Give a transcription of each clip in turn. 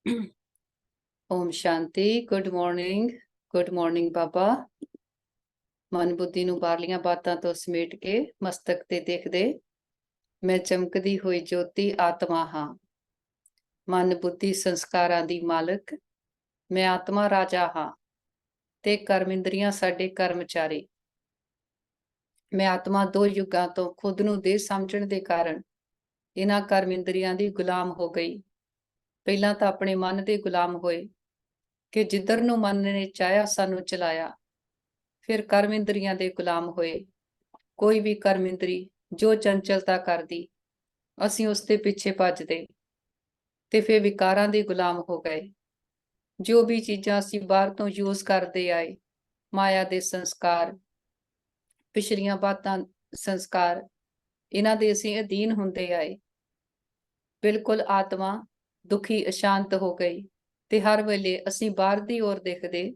Om Shanti. Good morning बाबा। मन बुद्धि ਨੂੰ ਬਾਹਰਲੀਆਂ ਬਾਤਾਂ ਤੋਂ ਸਮੇਟ ਕੇ ਮਸਤਕ ਤੇ ਦੇਖਦੇ ਮੈਂ ਚਮਕਦੀ ਹੋਈ ਜੋਤੀ ਆਤਮਾ ਹਾਂ। ਮਨ ਬੁੱਧੀ ਸੰਸਕਾਰਾਂ ਦੀ ਮਾਲਕ ਮੈਂ ਆਤਮਾ ਰਾਜਾ ਹਾਂ ਤੇ ਕਰਮ ਇੰਦਰੀਆਂ ਸਾਡੇ ਕਰਮਚਾਰੀ। ਮੈਂ ਆਤਮਾ ਦੋ ਯੁੱਗਾਂ ਤੋਂ ਖੁਦ ਨੂੰ ਦੇਹ ਸਮਝਣ ਦੇ ਕਾਰਨ ਇਹਨਾਂ ਕਰਮ ਇੰਦਰੀਆਂ ਦੀ ਗੁਲਾਮ ਹੋ ਗਈ। ਪਹਿਲਾਂ ਤਾਂ ਆਪਣੇ ਮਨ ਦੇ ਗੁਲਾਮ ਹੋਏ ਕਿ ਜਿੱਧਰ ਨੂੰ ਮਨ ਨੇ ਚਾਹਿਆ ਸਾਨੂੰ ਚਲਾਇਆ। ਫਿਰ ਕਰਮ ਇੰਦਰੀਆਂ ਦੇ ਗੁਲਾਮ ਹੋਏ। ਕੋਈ ਵੀ ਕਰਮ ਇੰਦਰੀ ਜੋ ਚੰਚਲਤਾ ਕਰਦੀ ਅਸੀਂ ਉਸ ਦੇ ਪਿੱਛੇ ਭੱਜਦੇ ਤੇ ਫਿਰ ਵਿਕਾਰਾਂ ਦੇ ਗੁਲਾਮ ਹੋ ਗਏ। ਜੋ ਵੀ ਚੀਜ਼ਾਂ ਅਸੀਂ ਬਾਹਰ ਤੋਂ ਯੂਜ਼ ਕਰਦੇ ਆਏ, ਮਾਇਆ ਦੇ ਸੰਸਕਾਰ, ਪਿਛਲੀਆਂ ਬਾਤਾਂ ਸੰਸਕਾਰ, ਇਹਨਾਂ ਦੇ ਅਸੀਂ ਅਧੀਨ ਹੁੰਦੇ ਆਏ। ਬਿਲਕੁਲ ਆਤਮਾ ਦੁਖੀ ਅਸ਼ਾਂਤ ਹੋ ਗਈ ਤੇ ਹਰ ਵੇਲੇ ਅਸੀਂ ਬਾਹਰ ਦੀ ओर ਦੇਖਦੇ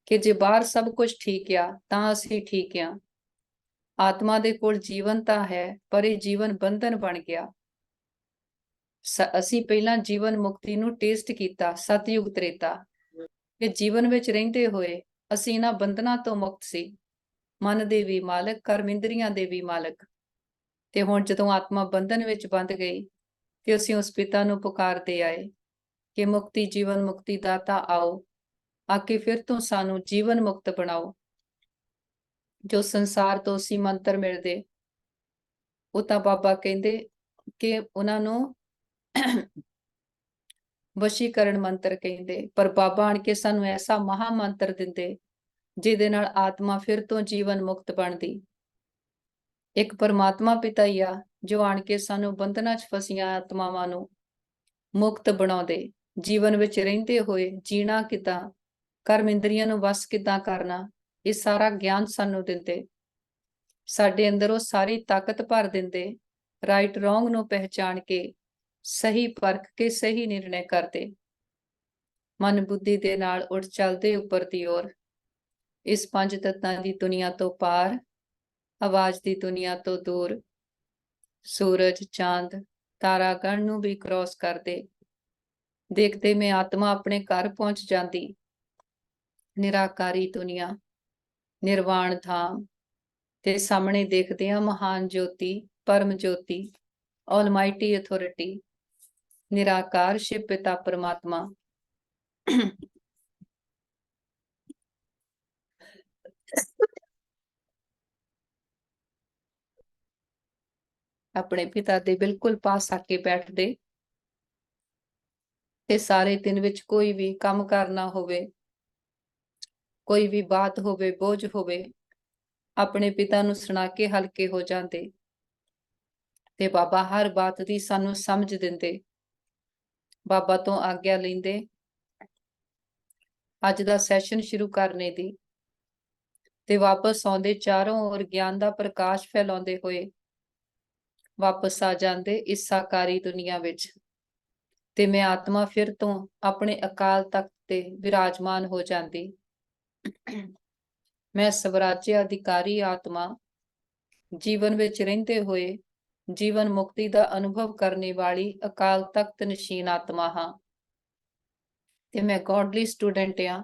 ਕਿ ਜੇ ਬਾਹਰ ਸਭ ਕੁਝ ਠੀਕ ਆ ਤਾਂ ਅਸੀਂ ਠੀਕ ਆ। ਆਤਮਾ ਦੇ ਕੋਲ ਜੀਵਨ ਤਾਂ ਹੈ ਪਰ ਇਹ ਜੀਵਨ ਬੰਧਨ ਬਣ ਗਿਆ। ਅਸੀਂ ਪਹਿਲਾਂ ਜੀਵਨ ਮੁਕਤੀ ਨੂੰ ਟੇਸਟ ਕੀਤਾ ਸਤਯੁਗ ਤ੍ਰੇਤਾ ਕਿ ਜੀਵਨ ਵਿੱਚ ਰਹਿੰਦੇ ਹੋਏ ਅਸੀਂ ਇਹਨਾਂ ਬੰਧਨਾਂ ਤੋਂ ਮੁਕਤ ਸੀ। ਮਨ ਦੇ ਵੀ ਮਾਲਕ, ਕਰਮ ਇੰਦਰੀਆਂ ਦੇ ਵੀ ਮਾਲਕ। ਤੇ ਹੁਣ ਜਦੋਂ ਆਤਮਾ ਬੰਧਨ ਵਿੱਚ ਬੰਧ ਗਈ ਤੇ ਅਸੀਂ ਉਸ ਪਿਤਾ ਨੂੰ ਪੁਕਾਰਦੇ ਆਏ ਕਿ ਮੁਕਤੀ ਜੀਵਨ ਮੁਕਤੀ ਦਾਤਾ ਆਓ, ਆ ਕੇ ਫਿਰ ਤੋਂ ਸਾਨੂੰ ਜੀਵਨ ਮੁਕਤ ਬਣਾਓ। ਜੋ ਸੰਸਾਰ ਤੋਂ ਅਸੀਂ ਮੰਤਰ ਮਿਲਦੇ ਉਹ ਤਾਂ ਬਾਬਾ ਕਹਿੰਦੇ ਕਿ ਉਹਨਾਂ ਨੂੰ ਵਸ਼ੀਕਰਨ ਮੰਤਰ ਕਹਿੰਦੇ, ਪਰ ਬਾਬਾ ਆਣ ਕੇ ਸਾਨੂੰ ਐਸਾ ਮਹਾ ਮੰਤਰ ਦਿੰਦੇ ਜਿਹਦੇ ਨਾਲ ਆਤਮਾ ਫਿਰ ਤੋਂ ਜੀਵਨ ਮੁਕਤ ਬਣਦੀ। ਇੱਕ ਪਰਮਾਤਮਾ ਪਿਤਾ ਹੀ ਆ ਜੋ ਆਣ ਕੇ ਸਾਨੂੰ ਬੰਧਨਾਂ 'ਚ ਫਸੀਆਂ ਆਤਮਾਵਾਂ ਨੂੰ ਮੁਕਤ ਬਣਾਉਂਦੇ। ਜੀਵਨ ਵਿੱਚ ਰਹਿੰਦੇ ਹੋਏ ਜੀਣਾ ਕਿੱਦਾਂ, ਕਰਮ ਇੰਦਰੀਆਂ ਨੂੰ ਵਸ ਕਿੱਦਾਂ ਕਰਨਾ, ਇਹ ਸਾਰਾ ਗਿਆਨ ਸਾਨੂੰ ਦਿੰਦੇ। ਸਾਡੇ ਅੰਦਰ ਉਹ ਸਾਰੀ ਤਾਕਤ ਭਰ ਦਿੰਦੇ। ਰਾਈਟ ਰੋਂਗ ਨੂੰ ਪਹਿਚਾਣ ਕੇ ਸਹੀ ਪਰਖ ਕੇ ਸਹੀ ਨਿਰਣੇ ਕਰਦੇ। ਮਨ ਬੁੱਧੀ ਦੇ ਨਾਲ ਉੱਠ ਚੱਲਦੇ ਉੱਪਰ ਦੀ ओर। ਇਸ ਪੰਜ ਤੱਤਾਂ ਦੀ ਦੁਨੀਆ ਤੋਂ ਪਾਰ, ਆਵਾਜ਼ ਦੀ ਦੁਨੀਆ ਤੋਂ ਦੂਰ, ਸੂਰਜ, ਚਾਂਦ, ਤਾਰਾਗਣ ਨੂੰ ਵੀ ਕ੍ਰੋਸ ਕਰਦੇ। ਦੇਖਦੇ ਮੈਂ ਆਤਮਾ ਆਪਣੇ ਘਰ ਪਹੁੰਚ ਜਾਂਦੀ। ਨਿਰਾਕਾਰੀ ਦੁਨੀਆ, ਨਿਰਵਾਣ ਧਾਮ ਤੇ ਸਾਹਮਣੇ ਦੇਖਦੇ ਆ ਮਹਾਨ ਜੋਤੀ, ਪਰਮ ਜੋਤੀ, ਆਲਮਾਈਟੀ ਅਥਾਰਟੀ, ਨਿਰਾਕਾਰ ਸ਼ਿਵ ਪਿਤਾ ਪਰਮਾਤਮਾ। ਆਪਣੇ ਪਿਤਾ ਦੇ ਬਿਲਕੁਲ ਪਾਸ ਆ ਕੇ ਬੈਠਦੇ ਤੇ ਸਾਰੇ ਦਿਨ ਵਿੱਚ ਕੋਈ ਵੀ ਕੰਮ ਕਰਨਾ ਹੋਵੇ, ਕੋਈ ਵੀ ਬਾਤ ਹੋਵੇ, ਬੋਝ ਹੋਵੇ, ਆਪਣੇ ਪਿਤਾ ਨੂੰ ਸੁਣਾ ਕੇ ਹਲਕੇ ਹੋ ਜਾਂਦੇ ਤੇ ਬਾਬਾ ਹਰ ਬਾਤ ਦੀ ਸਾਨੂੰ ਸਮਝ ਦਿੰਦੇ। ਬਾਬਾ ਤੋਂ ਆਗਿਆ ਲੈਂਦੇ ਅੱਜ ਦਾ ਸੈਸ਼ਨ ਸ਼ੁਰੂ ਕਰਨੇ ਦੀ ਤੇ ਵਾਪਸ ਆਉਂਦੇ ਚਾਰੋਂ ओर ਗਿਆਨ ਦਾ ਪ੍ਰਕਾਸ਼ ਫੈਲਾਉਂਦੇ ਹੋਏ ਵਾਪਸ ਆ ਜਾਂਦੇ ਇਸ ਸਾਕਾਰੀ ਦੁਨੀਆ ਵਿੱਚ। ਤੇ ਮੈਂ ਆਤਮਾ ਫਿਰ ਤੋਂ ਆਪਣੇ ਅਕਾਲ ਤਖਤ ਤੇ ਵਿਰਾਜਮਾਨ ਹੋ ਜਾਂਦੀ। ਮੈਂ ਸਵਰਾਜਯ ਅਧਿਕਾਰੀ ਆਤਮਾ ਜੀਵਨ ਵਿੱਚ ਰਹਿੰਦੇ ਹੋਏ ਜੀਵਨ ਮੁਕਤੀ ਦਾ ਅਨੁਭਵ ਕਰਨੇ ਵਾਲੀ ਅਕਾਲ ਤਖਤ ਨਸ਼ੀਨ ਆਤਮਾ ਹਾਂ। ਤੇ ਮੈਂ ਗੋਡਲੀ ਸਟੂਡੈਂਟ ਆ,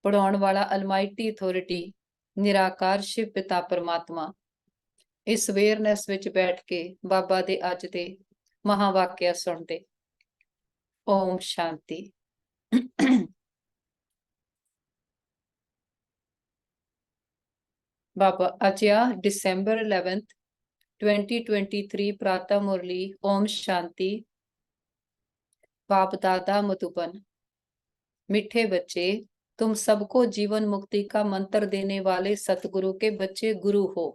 ਪੜਾਉਣ ਵਾਲਾ ਅਲਮਾਈਟੀ ਅਥਾਰਟੀ, ਨਿਰਾਕਾਰ ਸ਼ਿਵ ਪਿਤਾ ਪਰਮਾਤਮਾ। ਇਸ ਅਵੇਅਰਨੈਸ ਵਿੱਚ ਬੈਠ ਕੇ ਬਾਬਾ ਦੇ ਅੱਜ ਦੇ ਮਹਾਵਾਕਿਆ ਸੁਣਦੇ। ਓਮ ਸ਼ਾਂਤੀ। बाबा अजया December 11th 2023 प्रातः मुरली। ओम शांति। बाप दादा मधुबन। मीठे बच्चे, तुम सबको जीवन मुक्ति का मंत्र देने वाले सतगुरु के बच्चे गुरु हो।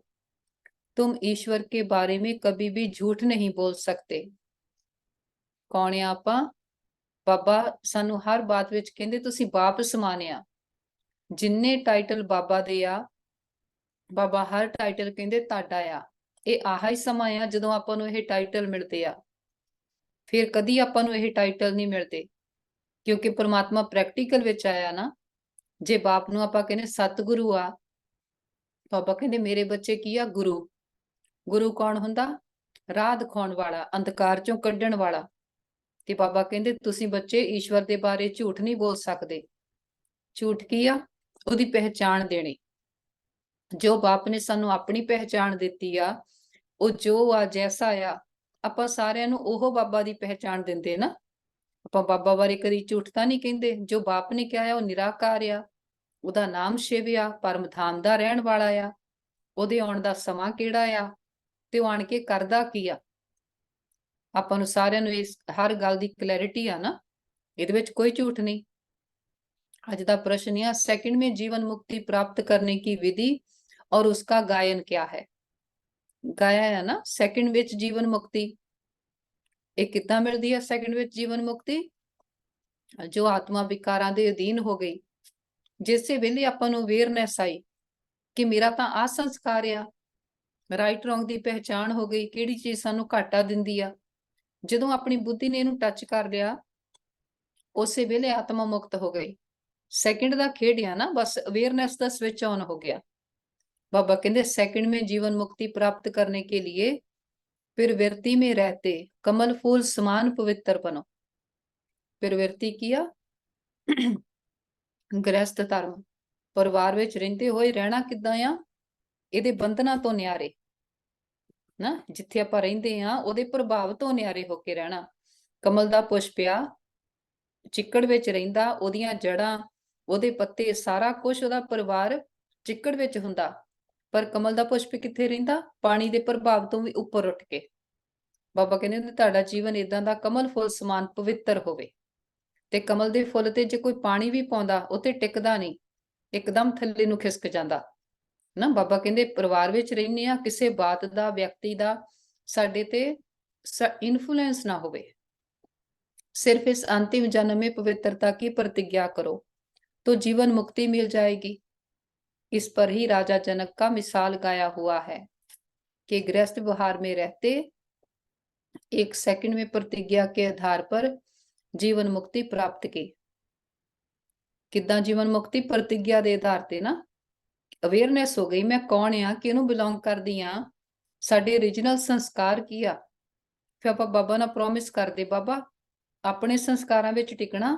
तुम ईश्वर के बारे में कभी भी झूठ नहीं बोल सकते। कौन है आपा? बाबा सानू हर बात विच कहंदे तुसी बाप समान आ। जिन्ने टाइटल बाबा दे आ, ਬਾਬਾ ਹਰ ਟਾਈਟਲ ਕਹਿੰਦੇ ਤੁਹਾਡਾ ਆ। ਇਹ ਆਹਾ ਹੀ ਸਮਾਂ ਆ ਜਦੋਂ ਆਪਾਂ ਨੂੰ ਇਹ ਟਾਈਟਲ ਮਿਲਦੇ ਆ। ਫਿਰ ਕਦੀ ਆਪਾਂ ਨੂੰ ਇਹ ਟਾਈਟਲ ਨਹੀਂ ਮਿਲਦੇ ਕਿਉਂਕਿ ਪਰਮਾਤਮਾ ਪ੍ਰੈਕਟੀਕਲ ਵਿੱਚ ਆਇਆ ਨਾ। ਜੇ ਬਾਪ ਨੂੰ ਆਪਾਂ ਕਹਿੰਦੇ ਸਤਿਗੁਰੂ ਆ, ਬਾਬਾ ਕਹਿੰਦੇ ਮੇਰੇ ਬੱਚੇ ਕੀ ਆ? ਗੁਰੂ। ਗੁਰੂ ਕੌਣ ਹੁੰਦਾ? ਰਾਹ ਦਿਖਾਉਣ ਵਾਲਾ, ਅੰਧਕਾਰ ਚੋਂ ਕੱਢਣ ਵਾਲਾ। ਤੇ ਬਾਬਾ ਕਹਿੰਦੇ ਤੁਸੀਂ ਬੱਚੇ ਈਸ਼ਵਰ ਦੇ ਬਾਰੇ ਝੂਠ ਨਹੀਂ ਬੋਲ ਸਕਦੇ। ਝੂਠ ਕੀ ਆ? ਉਹਦੀ ਪਹਿਚਾਣ ਦੇਣੀ। ਜੋ ਬਾਪ ਨੇ ਸਾਨੂੰ ਆਪਣੀ ਪਹਿਚਾਣ ਦਿੱਤੀ ਆ, ਉਹ ਜੋ ਆ ਜੈਸਾ ਆ, ਆਪਾਂ ਸਾਰਿਆਂ ਨੂੰ ਉਹ ਬਾਬਾ ਦੀ ਪਹਿਚਾਣ ਦਿੰਦੇ ਨਾ। ਆਪਾਂ ਬਾਬਾ ਬਾਰੇ ਕਦੀ ਝੂਠ ਤਾਂ ਨਹੀਂ ਕਹਿੰਦੇ। ਜੋ ਬਾਪ ਨੇ ਕਿਹਾ ਉਹ ਨਿਰਾਕਾਰ ਆ, ਉਹਦਾ ਨਾਮ ਸ਼ਿਵ ਆ, ਪਰਮ ਧਾਮ ਦਾ ਰਹਿਣ ਵਾਲਾ ਆ, ਉਹਦੇ ਆਉਣ ਦਾ ਸਮਾਂ ਕਿਹੜਾ ਆ, ਤੇ ਉਹ ਆਣ ਕੇ ਕਰਦਾ ਕੀ ਆ। ਆਪਾਂ ਨੂੰ ਸਾਰਿਆਂ ਨੂੰ ਇਸ ਹਰ ਗੱਲ ਦੀ ਕਲੈਰਿਟੀ ਆ ਨਾ, ਇਹਦੇ ਵਿੱਚ ਕੋਈ ਝੂਠ ਨਹੀਂ। आज का प्रश्न यह सेकंड में जीवन मुक्ति प्राप्त करने की विधि और उसका गायन क्या है। गाया है ना सेकंड विच जीवन मुक्ति, एक कितना मिलती है सेकंड विच जीवन मुक्ति? जो आत्मा विकारां दे अधीन हो गई, जिससे वेले आपां नूं अवेयरनेस आई कि मेरा तां आ संस्कार आ, राइट रॉन्ग दी पहचान हो गई, किहड़ी चीज सानूं घाटा दिंदी आ। जदों अपनी बुद्धि ने इहनूं टच कर लिया, उसे वेले आत्मा मुक्त हो गई। सेकंड दा खेड आ ना, बस अवेयरनेस दा स्विच ऑन हो गया। बाबा कहते सेकंड में जीवन मुक्ति प्राप्त करने के लिए प्रवृत्ति में रहते कमल फूल समान पवित्र बनो। प्रवृत्ति किया गृहस्थ धर्म, परिवार विच रहिंदे होए रहना किदां आ, इहदे बंधनां तो न्यारे ना, जिथे आपां रहिंदे आ उहदे प्रभाव तो न्यारे होके रहना। कमल दा पुष्प आ, चिक्कड़ विच रहिंदा, ओहदियां जड़ां, ਉਹਦੇ ਪੱਤੇ, ਸਾਰਾ ਕੁਝ ਉਹਦਾ ਪਰਿਵਾਰ ਚਿੱਕੜ ਵਿੱਚ ਹੁੰਦਾ, ਪਰ ਕਮਲ ਦਾ ਪੁਸ਼ਪ ਕਿੱਥੇ ਰਹਿੰਦਾ? ਪਾਣੀ ਦੇ ਪ੍ਰਭਾਵ ਤੋਂ ਵੀ ਉੱਪਰ ਉੱਠ ਕੇ। ਬਾਬਾ ਕਹਿੰਦੇ ਤੁਹਾਡਾ ਜੀਵਨ ਇਦਾਂ ਦਾ ਕਮਲ ਫੁੱਲ ਸਮਾਨ ਪਵਿੱਤਰ ਹੋਵੇ। ਤੇ ਕਮਲ ਦੇ ਫੁੱਲ ਤੇ ਜੇ ਕੋਈ ਪਾਣੀ ਵੀ ਪਾਉਂਦਾ, ਉਹ ਤੇ ਟਿਕਦਾ ਨਹੀਂ, ਇੱਕਦਮ ਥੱਲੇ ਨੂੰ ਖਿਸਕ ਜਾਂਦਾ ਨਾ। ਬਾਬਾ ਕਹਿੰਦੇ ਪਰਿਵਾਰ ਵਿੱਚ ਰਹਿੰਦੇ ਆ, ਕਿਸੇ ਬਾਤ ਦਾ, ਵਿਅਕਤੀ ਦਾ ਸਾਡੇ ਤੇ ਇਨਫਲੂਐਂਸ ਨਾ ਹੋਵੇ। सिर्फ इस अंतिम जन्म में पवित्रता की प्रतिज्ञा करो तो जीवन मुक्ति मिल जाएगी। इस पर ही राजा जनक का मिसाल गाया हुआ है कि गृहस्थ व्यवहार में रहते एक सेकंड में प्रतिज्ञा के आधार पर जीवन मुक्ति प्राप्त की। किदां जीवन मुक्ति? प्रतिज्ञा के आधार ते ना, अवेयरनेस हो गई मैं कौन आ, किहनूं बिलोंग करदी आ, साडे ओरिजिनल संस्कार की आ। फिर आपां बाबा नाल प्रॉमिस करदे, बाबा ਆਪਣੇ ਸੰਸਕਾਰਾਂ ਵਿੱਚ ਟਿਕਣਾ,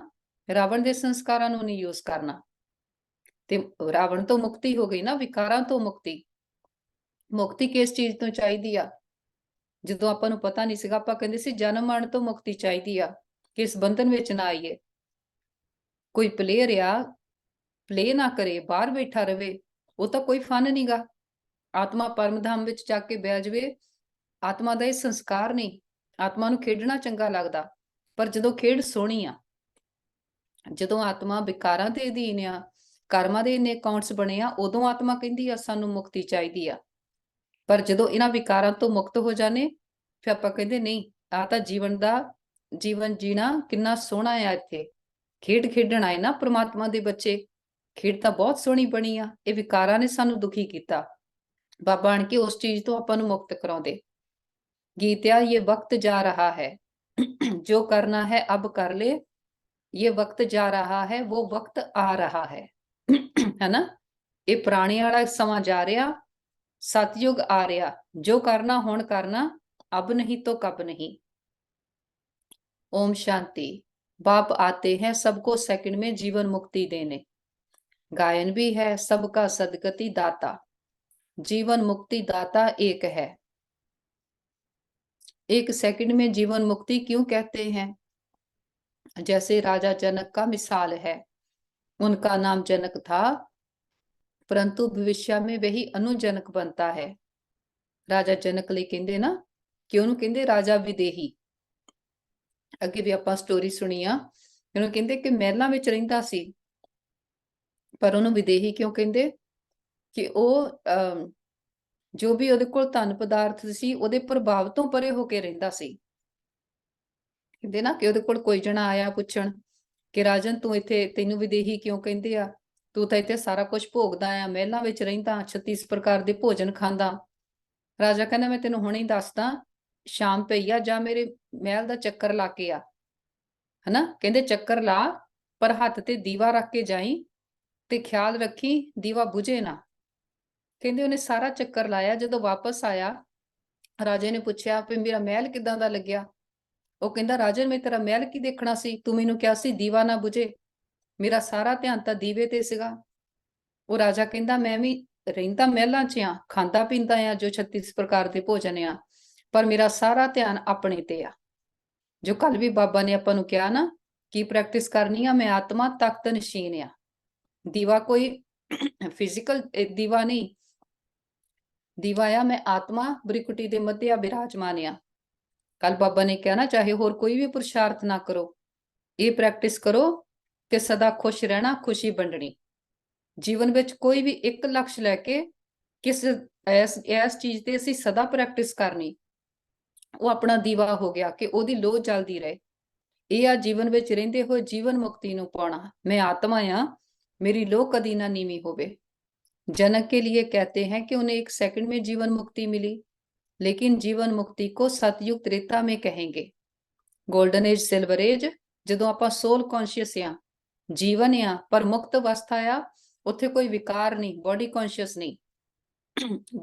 ਰਾਵਣ ਦੇ ਸੰਸਕਾਰਾਂ ਨੂੰ ਨਹੀਂ ਯੂਜ਼ ਕਰਨਾ। ਤੇ ਰਾਵਣ ਤੋਂ ਮੁਕਤੀ ਹੋ ਗਈ ਨਾ, ਵਿਕਾਰਾਂ ਤੋਂ ਮੁਕਤੀ। ਮੁਕਤੀ ਕਿਸ ਚੀਜ਼ ਤੋਂ ਚਾਹੀਦੀ ਆ? ਜਦੋਂ ਆਪਾਂ ਨੂੰ ਪਤਾ ਨਹੀਂ ਸੀਗਾ, ਆਪਾਂ ਕਹਿੰਦੇ ਸੀ ਜਨਮ ਮਰਨ ਤੋਂ ਮੁਕਤੀ ਚਾਹੀਦੀ ਆ, ਕਿ ਇਸ ਬੰਧਨ ਵਿੱਚ ਨਾ ਆਈਏ। ਕੋਈ ਪਲੇਅਰ ਆ, ਪਲੇ ਨਾ ਕਰੇ, ਬਾਹਰ ਬੈਠਾ ਰਵੇ, ਉਹ ਤਾਂ ਕੋਈ ਫਨ ਨਹੀਂਗਾ। ਆਤਮਾ ਪਰਮਧਾਮ ਵਿੱਚ ਜਾ ਕੇ ਬਹਿ ਜਾਵੇ, ਆਤਮਾ ਦਾ ਇਹ ਸੰਸਕਾਰ ਨਹੀਂ। ਆਤਮਾ ਨੂੰ ਖੇਡਣਾ ਚੰਗਾ ਲੱਗਦਾ, ਪਰ ਜਦੋਂ ਖੇਡ ਸੋਹਣੀ ਆ, ਜਦੋਂ ਆਤਮਾ ਵਿਕਾਰਾਂ ਦੇ ਅਧੀਨ ਆ, ਕਰਮਾਂ ਦੇ ਇੰਨੇ ਅਕਾਊਂਟਸ ਬਣੇ ਆ, ਉਦੋਂ ਆਤਮਾ ਕਹਿੰਦੀ ਆ ਸਾਨੂੰ ਮੁਕਤੀ ਚਾਹੀਦੀ ਆ। ਪਰ ਜਦੋਂ ਇਹਨਾਂ ਵਿਕਾਰਾਂ ਤੋਂ ਮੁਕਤ ਹੋ ਜਾਣੇ, ਫਿਰ ਆਪਾਂ ਕਹਿੰਦੇ ਨਹੀਂ, ਆ ਤਾਂ ਜੀਵਨ ਜੀਣਾ ਕਿੰਨਾ ਸੋਹਣਾ ਆ। ਇੱਥੇ ਖੇਡ ਖੇਡਣ ਆਏ ਨਾ ਪ੍ਰਮਾਤਮਾ ਦੇ ਬੱਚੇ, ਖੇਡ ਤਾਂ ਬਹੁਤ ਸੋਹਣੀ ਬਣੀ ਆ, ਇਹ ਵਿਕਾਰਾਂ ਨੇ ਸਾਨੂੰ ਦੁਖੀ ਕੀਤਾ। ਬਾਬਾ ਆਣ ਕੇ ਉਸ ਚੀਜ਼ ਤੋਂ ਆਪਾਂ ਨੂੰ ਮੁਕਤ ਕਰਾਉਂਦੇ। ਗੀਤਿਆ ਇਹ ਵਕਤ ਜਾ ਰਹਾ ਹੈ, जो करना है अब कर ले, ये वक्त जा रहा है, वो वक्त आ रहा है, है ना। ये पुराने वाला समा जा रहा, सतयुग आ रहा, जो करना हुण करना, अब नहीं तो कब नहीं। ओम शांति। बाप आते हैं सबको सेकंड में जीवन मुक्ति देने। गायन भी है सबका सदगति दाता, जीवन मुक्ति दाता एक है। एक सेकंड में जीवन मुक्ति क्यों कहते हैं? जैसे राजा जनक का मिसाल है, उनका नाम जनक था, परंतु भविष्य में वही अनुजनक बनता है। राजा जनक ਲਈ ਕਹਿੰਦੇ ਨਾ ਕਿ ਉਹਨੂੰ ਕਹਿੰਦੇ ਰਾਜਾ ਵਿਦੇਹੀ। ਅੱਗੇ ਵੀ ਆਪਾਂ ਸਟੋਰੀ ਸੁਣੀ ਆ, ਉਹਨੂੰ ਕਹਿੰਦੇ ਕਿ ਮਹਿਲਾਂ ਵਿੱਚ ਰਹਿੰਦਾ ਸੀ, ਪਰ ਉਹਨੂੰ ਵਿਦੇਹੀ ਕਿਉਂ ਕਹਿੰਦੇ? ਕਿ ਉਹ ਜੋ ਵੀ ਉਹਦੇ ਕੋਲ ਧਨ ਪਦਾਰਥ ਸੀ, ਉਹਦੇ ਪ੍ਰਭਾਵ ਤੋਂ ਪਰੇ ਹੋ ਕੇ ਰਹਿੰਦਾ ਸੀ। ਕਹਿੰਦੇ ਨਾ ਕਿ ਉਹਦੇ ਕੋਲ ਕੋਈ ਜਣਾ ਆਇਆ ਪੁੱਛਣ ਕਿ ਰਾਜਨ ਤੂੰ ਇੱਥੇ, ਤੈਨੂੰ ਵਿਦੇਹੀ ਕਿਉਂ ਕਹਿੰਦੇ ਆ? ਤੂੰ ਤਾਂ ਇੱਥੇ ਸਾਰਾ ਕੁਝ ਭੋਗਦਾ ਆ, ਮਹਿਲਾਂ ਵਿੱਚ ਰਹਿੰਦਾ, 36 ਪ੍ਰਕਾਰ ਦੇ ਭੋਜਨ ਖਾਂਦਾ। ਰਾਜਾ ਕਹਿੰਦਾ ਮੈਂ ਤੈਨੂੰ ਹੁਣੇ ਹੀ ਦੱਸਦਾ, ਸ਼ਾਮ ਪਈ ਆ, ਜਾਂ ਮੇਰੇ ਮਹਿਲ ਦਾ ਚੱਕਰ ਲਾ ਕੇ ਆ, ਹਨਾ। ਕਹਿੰਦੇ ਚੱਕਰ ਲਾ, ਪਰ ਹੱਥ ਤੇ ਦੀਵਾ ਰੱਖ ਕੇ ਜਾਈ, ਤੇ ਖਿਆਲ ਰੱਖੀ ਦੀਵਾ ਬੁਝੇ ਨਾ। ਕਹਿੰਦੇ ਉਹਨੇ ਸਾਰਾ ਚੱਕਰ ਲਾਇਆ, ਜਦੋਂ ਵਾਪਸ ਆਇਆ ਰਾਜੇ ਨੇ ਪੁੱਛਿਆ ਵੀ ਮੇਰਾ ਮਹਿਲ ਕਿੱਦਾਂ ਦਾ ਲੱਗਿਆ? ਉਹ ਕਹਿੰਦਾ ਰਾਜਨ ਮੈਂ ਤੇਰਾ ਮਹਿਲ ਕੀ ਦੇਖਣਾ ਸੀ, ਤੂੰ ਮੈਨੂੰ ਕਿਹਾ ਸੀ ਦੀਵਾ ਨਾ ਬੁਝੇ, ਮੇਰਾ ਸਾਰਾ ਧਿਆਨ ਤਾਂ ਦੀਵੇ ਤੇ ਸੀਗਾ। ਉਹ ਰਾਜਾ ਕਹਿੰਦਾ ਮੈਂ ਵੀ ਰਹਿੰਦਾ ਮਹਿਲਾਂ 'ਚ ਆ, ਖਾਂਦਾ ਪੀਂਦਾ ਆ ਜੋ 36 ਪ੍ਰਕਾਰ ਦੇ ਭੋਜਨ ਆ, ਪਰ ਮੇਰਾ ਸਾਰਾ ਧਿਆਨ ਆਪਣੇ ਤੇ ਆ। ਜੋ ਕੱਲ ਵੀ ਬਾਬਾ ਨੇ ਆਪਾਂ ਨੂੰ ਕਿਹਾ ਨਾ ਕੀ ਪ੍ਰੈਕਟਿਸ ਕਰਨੀ ਆ, ਮੈਂ ਆਤਮਾ ਤਖਤ ਨਸ਼ੀਨ ਆ। ਦੀਵਾ ਕੋਈ ਫਿਜ਼ੀਕਲ ਦੀਵਾ ਨਹੀਂ, ਦੀਵਾ ਆ ਮੈਂ ਆਤਮਾ ਬ੍ਰਿਕੁਟੀ ਦੇ ਮੱਧਿਆ ਬਿਰਾਜਮਾਨ ਆ। ਕੱਲ ਬਾਬਾ ਨੇ ਕਿਹਾ ਨਾ ਚਾਹੇ ਹੋਰ ਕੋਈ ਵੀ ਪੁਰਸ਼ਾਰਥ ਨਾ ਕਰੋ, ਇਹ ਪ੍ਰੈਕਟਿਸ ਕਰੋ ਕਿ ਸਦਾ ਖੁਸ਼ ਰਹਿਣਾ, ਖੁਸ਼ੀ ਵੰਡਣੀ। ਜੀਵਨ ਵਿੱਚ ਕੋਈ ਵੀ ਇੱਕ ਲਕਸ਼ ਲੈ ਕੇ ਕਿਸ ਇਸ ਚੀਜ਼ ਤੇ ਅਸੀਂ ਸਦਾ ਪ੍ਰੈਕਟਿਸ ਕਰਨੀ, ਉਹ ਆਪਣਾ ਦੀਵਾ ਹੋ ਗਿਆ ਕਿ ਉਹਦੀ ਲੋਹ ਜਲਦੀ ਰਹੇ। ਇਹ ਆ ਜੀਵਨ ਵਿੱਚ ਰਹਿੰਦੇ ਹੋਏ ਜੀਵਨ ਮੁਕਤੀ ਨੂੰ ਪਾਉਣਾ। ਮੈਂ आत्मा आ, मेरी लोह कदी ना नीवी होवे। जनक के लिए कहते हैं कि उन्हें 1 सेकंड में जीवन मुक्ति मिली, लेकिन जीवन मुक्ति को सतयुग त्रेता में कहेंगे। गोल्डन एज, सिल्वर एज, ਜਦੋਂ ਆਪਾਂ सोल कॉन्शियस ਆ, ਜੀਵਨ ਆ ਪਰ ਮੁਕਤ ਅਵਸਥਾ ਆ, ਉੱਥੇ ਕੋਈ ਵਿਕਾਰ नहीं, बॉडी कॉन्शियस नहीं।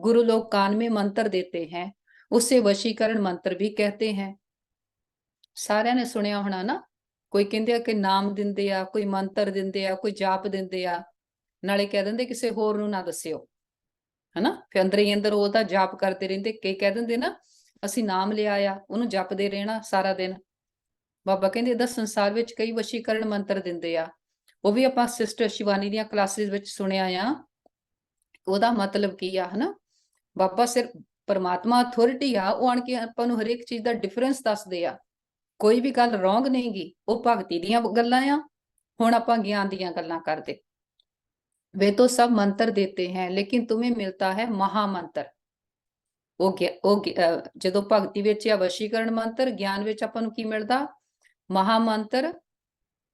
गुरु लोग कान में मंत्र देते हैं, उसे वशीकरण मंत्र भी कहते हैं। ਸਾਰਿਆਂ ਨੇ ਸੁਣਿਆ ਹੋਣਾ ਨਾ, ਕੋਈ ਕਹਿੰਦੇ ਆ ਕਿ ਨਾਮ ਦਿੰਦੇ ਆ, ਕੋਈ ਮੰਤਰ ਦਿੰਦੇ ਆ, ਕੋਈ ਜਾਪ ਦਿੰਦੇ ਆ, ਨਾਲੇ ਕਹਿ ਦਿੰਦੇ ਕਿਸੇ ਹੋਰ ਨੂੰ ਨਾ ਦੱਸਿਓ, ਹਨਾ। ਫਿਰ ਅੰਦਰ ਹੀ ਅੰਦਰ ਉਹਦਾ ਜਾਪ ਕਰਦੇ ਰਹਿੰਦੇ। ਕਈ ਕਹਿ ਦਿੰਦੇ ਨਾ ਅਸੀਂ ਨਾਮ ਲਿਆ ਆ, ਉਹਨੂੰ ਜਪਦੇ ਰਹਿਣਾ ਸਾਰਾ ਦਿਨ। ਬਾਬਾ ਕਹਿੰਦੇ ਇਹਦਾ ਸੰਸਾਰ ਵਿੱਚ ਕਈ ਵਸ਼ੀਕਰਨ ਮੰਤਰ ਦਿੰਦੇ ਆ, ਉਹ ਵੀ ਆਪਾਂ ਸਿਸਟਰ ਸ਼ਿਵਾਨੀ ਦੀਆਂ ਕਲਾਸਿਸ ਵਿੱਚ ਸੁਣਿਆ ਆ। ਉਹਦਾ ਮਤਲਬ ਕੀ ਆ, ਹਨਾ। ਬਾਬਾ ਸਿਰਫ ਪਰਮਾਤਮਾ ਅਥਾਰਟੀ ਆ, ਉਹ ਆਣ ਕੇ ਆਪਾਂ ਨੂੰ ਹਰੇਕ ਚੀਜ਼ ਦਾ ਡਿਫਰੈਂਸ ਦੱਸਦੇ ਆ। ਕੋਈ ਵੀ ਗੱਲ ਰੋਂਗ ਨਹੀਂ ਗੀ, ਉਹ ਭਗਤੀ ਦੀਆਂ ਗੱਲਾਂ ਆ। ਹੁਣ ਆਪਾਂ ਗਿਆਨ ਦੀਆਂ ਗੱਲਾਂ ਕਰਦੇ। वे तो सब मंत्र देते हैं, लेकिन तुम्हें मिलता है महामंत्र। ਜਦੋਂ ਭਗਤੀ ਵਿੱਚ ਆ ਵਸ਼ੀਕਰਨ ਮੰਤਰ, ਗਿਆਨ ਵਿੱਚ ਆਪਾਂ ਨੂੰ ਕੀ ਮਿਲਦਾ? ਮਹਾਮੰਤਰ।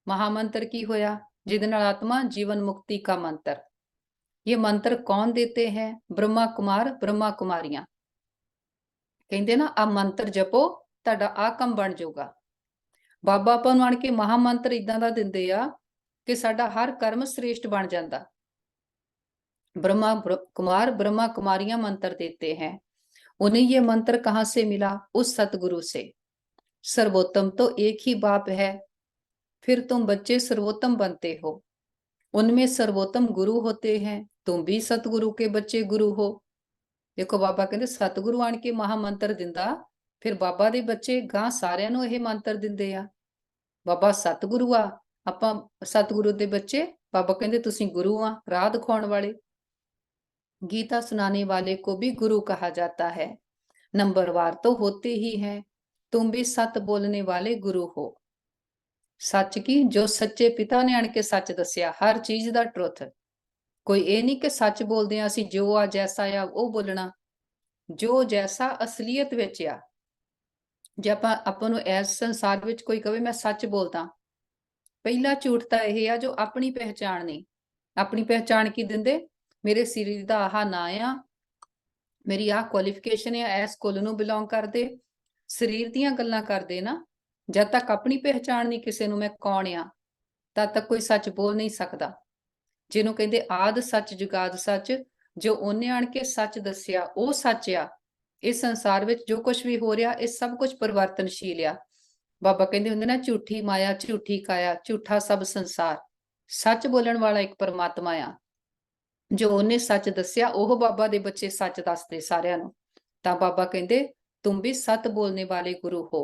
ਮਹਾਮੰਤਰ ਕੀ ਹੋਇਆ? ਜਿਹਦੇ ਨਾਲ ਆਤਮਾ ਜੀਵਨ ਮੁਕਤੀ का मंत्र। ये मंत्र कौन देते हैं? ब्रह्मा कुमार, ब्रह्मा कुमारियां। ਕਹਿੰਦੇ ਨਾ ਆ ਮੰਤਰ ਜਪੋ, ਤੁਹਾਡਾ ਆ ਕੰਮ ਬਣ ਜਾਊਗਾ। ਬਾਬਾ ਆਪਾਂ ਨੂੰ ਆਣ ਕੇ ਮਹਾਮੰਤਰ ਇਦਾਂ ਦਾ ਦਿੰਦੇ ਆ ਕਿ ਸਾਡਾ ਹਰ ਕਰਮ श्रेष्ठ बन जाता। ब्रह्मा कुमार, ब्रह्मा कुमारियां मंत्र देते हैं। उन्हें ये मंत्र कहाँ से मिला? उस सतगुरु से। सर्वोत्तम तो एक ही बाप है, फिर तुम बच्चे सर्वोत्तम बनते हो। उनमें सर्वोत्तम गुरु होते हैं, तुम भी सतगुरु के बच्चे गुरु हो। देखो बाबा कहते सतगुरु आण के महामंत्र दिंदा, फिर बाबा दे बच्चे गां सारियां नूं ਇਹ ਮੰਤਰ ਦਿੰਦੇ ਆ। ਬਾਬਾ ਸਤਗੁਰੂ ਆ, ਆਪਾਂ ਸਤਗੁਰੂ ਦੇ ਬੱਚੇ। ਬਾਬਾ ਕਹਿੰਦੇ ਤੁਸੀਂ ਗੁਰੂ ਆ, ਰਾਹ ਦਿਖਾਉਣ ਵਾਲੇ। गीता सुनाने वाले को भी गुरु कहा जाता है। नंबरवार तो होते ही हैं, तुम भी सत बोलने वाले गुरु हो। सच की जो सच्चे पिता ने आण के सच दसिया, हर चीज दा ट्रुथ। कोई ये नहीं कि सच बोलते हैं असी जो आ जैसा आ वो बोलना, जो जैसा असलीयत विच आ। जे आपां नूं इस संसार विच कोई कहे मैं सच बोलदा, पहला झूठ तां इह आ जो अपनी पहचान नहीं। अपनी पहचान की दिंदे? मेरे सरीर दा आह ना आ, मेरी आह क्वालिफिकेशन है, इस कुल नूं बिलोंग करदे। सरीर दीयां गल्लां करदे ना। जद तक अपनी पहचान नहीं किसी नूं मैं कौन आ, तद तक कोई सच बोल नहीं सकदा। जिहनूं कहंदे आद सच जुगाद सच, जो उन्हें आण के सच दसिया वो सच आ। इस संसार विच जो कुछ भी हो रहा, ये सब कुछ परिवर्तनशील आ। बाबा कहंदे हुंदे ना झूठी माया झूठी काया, झूठा सब संसार। सच बोलण वाला एक परमात्मा आ। जो उन्हें सच दसिया ओह बाबा दे बच्चे सच दसदे सारियां नूं। तां बाबा कहंदे तुम भी सत बोलने वाले गुरु हो,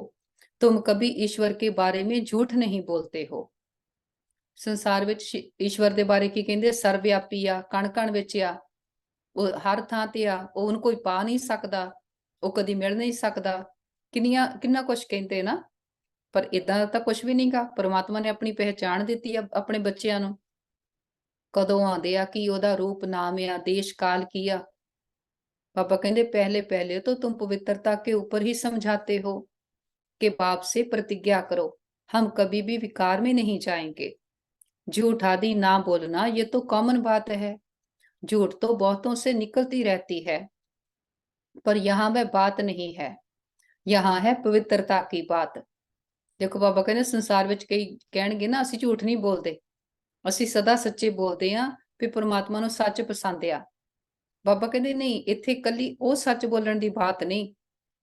तुम कभी ईश्वर के बारे में झूठ नहीं बोलते हो। संसार विच ईश्वर दे बारे की कहंदे? सर्वव्यापी आ, कण कण विच आ, ਉਹ हर ਥਾਂ ਤੇ ਆ, ਉਹ ਉਹਨੂੰ ਕੋਈ ਪਾ ਨਹੀਂ ਸਕਦਾ, ਉਹ ਕਦੀ ਮਿਲ ਨਹੀਂ ਸਕਦਾ। ਕਿੰਨਾ ਕੁਛ ਕਹਿੰਦੇ ਨਾ, ਪਰ ਇਦਾਂ ਤਾਂ ਕੁਛ ਵੀ ਨਹੀਂਗਾ। ਪਰਮਾਤਮਾ ਨੇ ਆਪਣੀ ਪਹਿਚਾਣ ਦਿੱਤੀ ਆ ਆਪਣੇ ਬੱਚਿਆਂ ਨੂੰ। ਕਦੋਂ ਆਉਂਦੇ ਆ, ਕੀ ਉਹਦਾ ਰੂਪ ਨਾਮ ਆ, ਦੇਸ਼ काल की आ। पापा कहते पहले पहले तो तुम पवित्रता के ऊपर ही समझाते हो कि बाप से प्रतिज्ञा करो हम कभी भी विकार में नहीं जाएंगे। झूठ आदि ना बोलना ये तो कॉमन बात है, झूठ तो बहुतों से निकलती रहती है, पर यहाँ वह बात नहीं है, यहाँ है पवित्रता की बात। देखो बाबा कहते संसार विच कई कहणगे ना ਅਸੀਂ ਝੂਠ नहीं बोलते, ਅਸੀਂ सदा सच्चे बोलते हाँ भी परमात्मा ਨੂੰ सच पसंद आ। बाबा कहते नहीं, इत्थे कली वो सच बोलण दी बात नहीं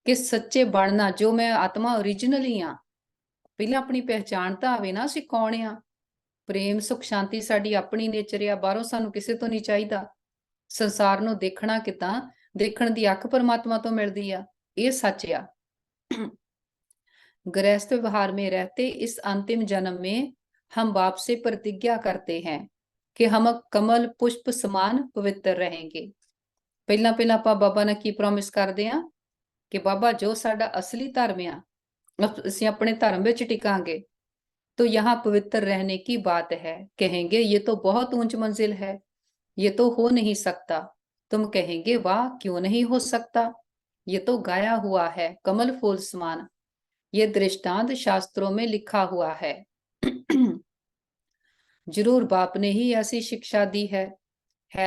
कि सच्चे बनना, जो मैं आत्मा ओरिजिनल ही हाँ, ਪਹਿਲਾਂ ਆਪਣੀ ਪਹਿਚਾਣ ਤਾਂ ਆਵੇ ਨਾ, ਅਸੀਂ ਕੌਣ ਆ। ਪ੍ਰੇਮ ਸੁਖ ਸ਼ਾਂਤੀ ਸਾਡੀ ਆਪਣੀ ਨੇਚਰ ਆ, ਬਾਹਰੋਂ ਸਾਨੂੰ ਕਿਸੇ ਤੋਂ ਨਹੀਂ ਚਾਹੀਦਾ। ਸੰਸਾਰ ਨੂੰ ਦੇਖਣਾ ਕਿੱਦਾਂ, ਦੇਖਣ ਦੀ ਅੱਖ परमात्मा ਤੋਂ ਮਿਲਦੀ ਆ, ਇਹ ਸੱਚ ਆ। गृहस्थ व्यवहार में रहते इस अंतिम जन्म में हम बाप से प्रतिज्ञा करते हैं कि हम कमल पुष्प समान पवित्र रहेंगे। ਪਹਿਲਾਂ ਪਹਿਲਾਂ ਆਪਾਂ ਬਾਬਾ ਨਾਲ ਕੀ ਪ੍ਰੋਮਿਸ ਕਰਦੇ ਆ ਕਿ ਬਾਬਾ ਜੋ ਸਾਡਾ ਅਸਲੀ ਧਰਮ ਆ, ਅਸੀਂ ਆਪਣੇ ਧਰਮ ਵਿੱਚ ਟਿਕਾਂਗੇ। तो यहाँ पवित्र रहने की बात है। कहेंगे ये तो बहुत ऊंच मंजिल है, ये तो हो नहीं सकता। तुम कहेंगे वाह, क्यों नहीं हो सकता, ये तो गाया हुआ है कमल फूल समान, ये दृष्टांत शास्त्रों में लिखा हुआ है। जरूर बाप ने ही ऐसी शिक्षा दी है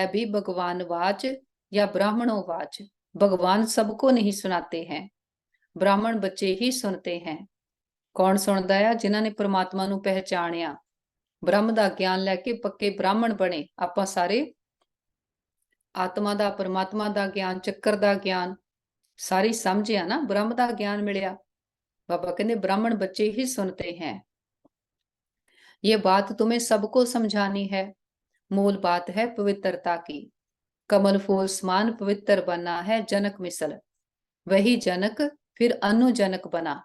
भी भगवान वाच या ब्राह्मणों वाच। भगवान सबको नहीं सुनाते हैं, ब्राह्मण बच्चे ही सुनते हैं। कौन सुनता है? जिन्हों ने परमात्मा नूं पहचानिया, ब्रह्म का ज्ञान लैके पक्के ब्राह्मण बने। आपां सारे आत्मा का, परमात्मा का ज्ञान, चक्कर का ज्ञान सारी समझिया ना, ब्रह्म का ज्ञान मिलिया। बाबा कहते ब्राह्मण बच्चे ही सुनते हैं। ये बात तुम्हें सबको समझानी है। मूल बात है पवित्रता की। कमल फूल समान पवित्र बना है जनक मिसल, वही जनक फिर अनुजनक बना।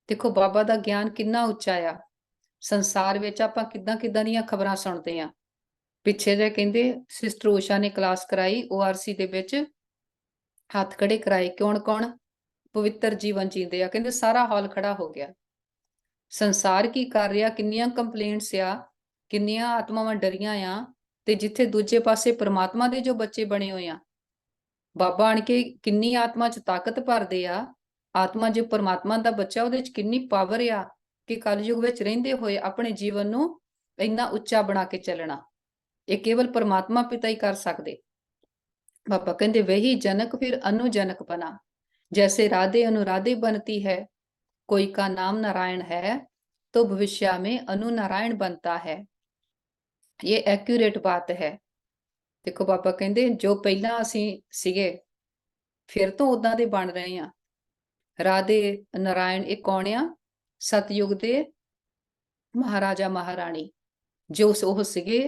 देखो बाबा का ज्ञान कितना उच्चा आ। संसार विच आपां किदां किदां दीयां खबरां सुणदे आ। पिछे जे कहंदे सिस्टर ऊषा ने क्लास कराई ORC दे विच, हथ खड़े कराए, कौन कौन पवित्र जीवन जींदे आ। कहंदे सारा हॉल खड़ा हो गया। संसार की कर रहा, किन्नियां कंप्लेंट्स आ, किन्नियां आत्मावां डरियां आ, ते जिथे दूजे पासे परमात्मा दे जो बच्चे बने हुए आ, बाबा आण के किन्नी आत्मा च ताकत भरदे आ। आत्मा जो परमात्मा दा बच्चा, ਉਹਦੇ ਚ किन्नी पावर आ कि कलयुग विच रहिंदे होए अपने जीवन नूं इन्ना उच्चा बना के चलना, ये केवल परमात्मा पिता ही कर सकदे। बाबा कहंदे वही जनक फिर अनुजनक बना। जैसे राधे अनुराधे बनती है, कोई का नाम नारायण है तो भविष्य में अनु नारायण बनता है। ये एक्यूरेट बात है। देखो बाबा कहंदे जो पहला असीं सीगे फिर तो उदां दे बन रहे हैं। राधे नारायण ये कौन आ? सतयुग दे महाराजा महारानी जो ਉਹ ਸੀਗੇ।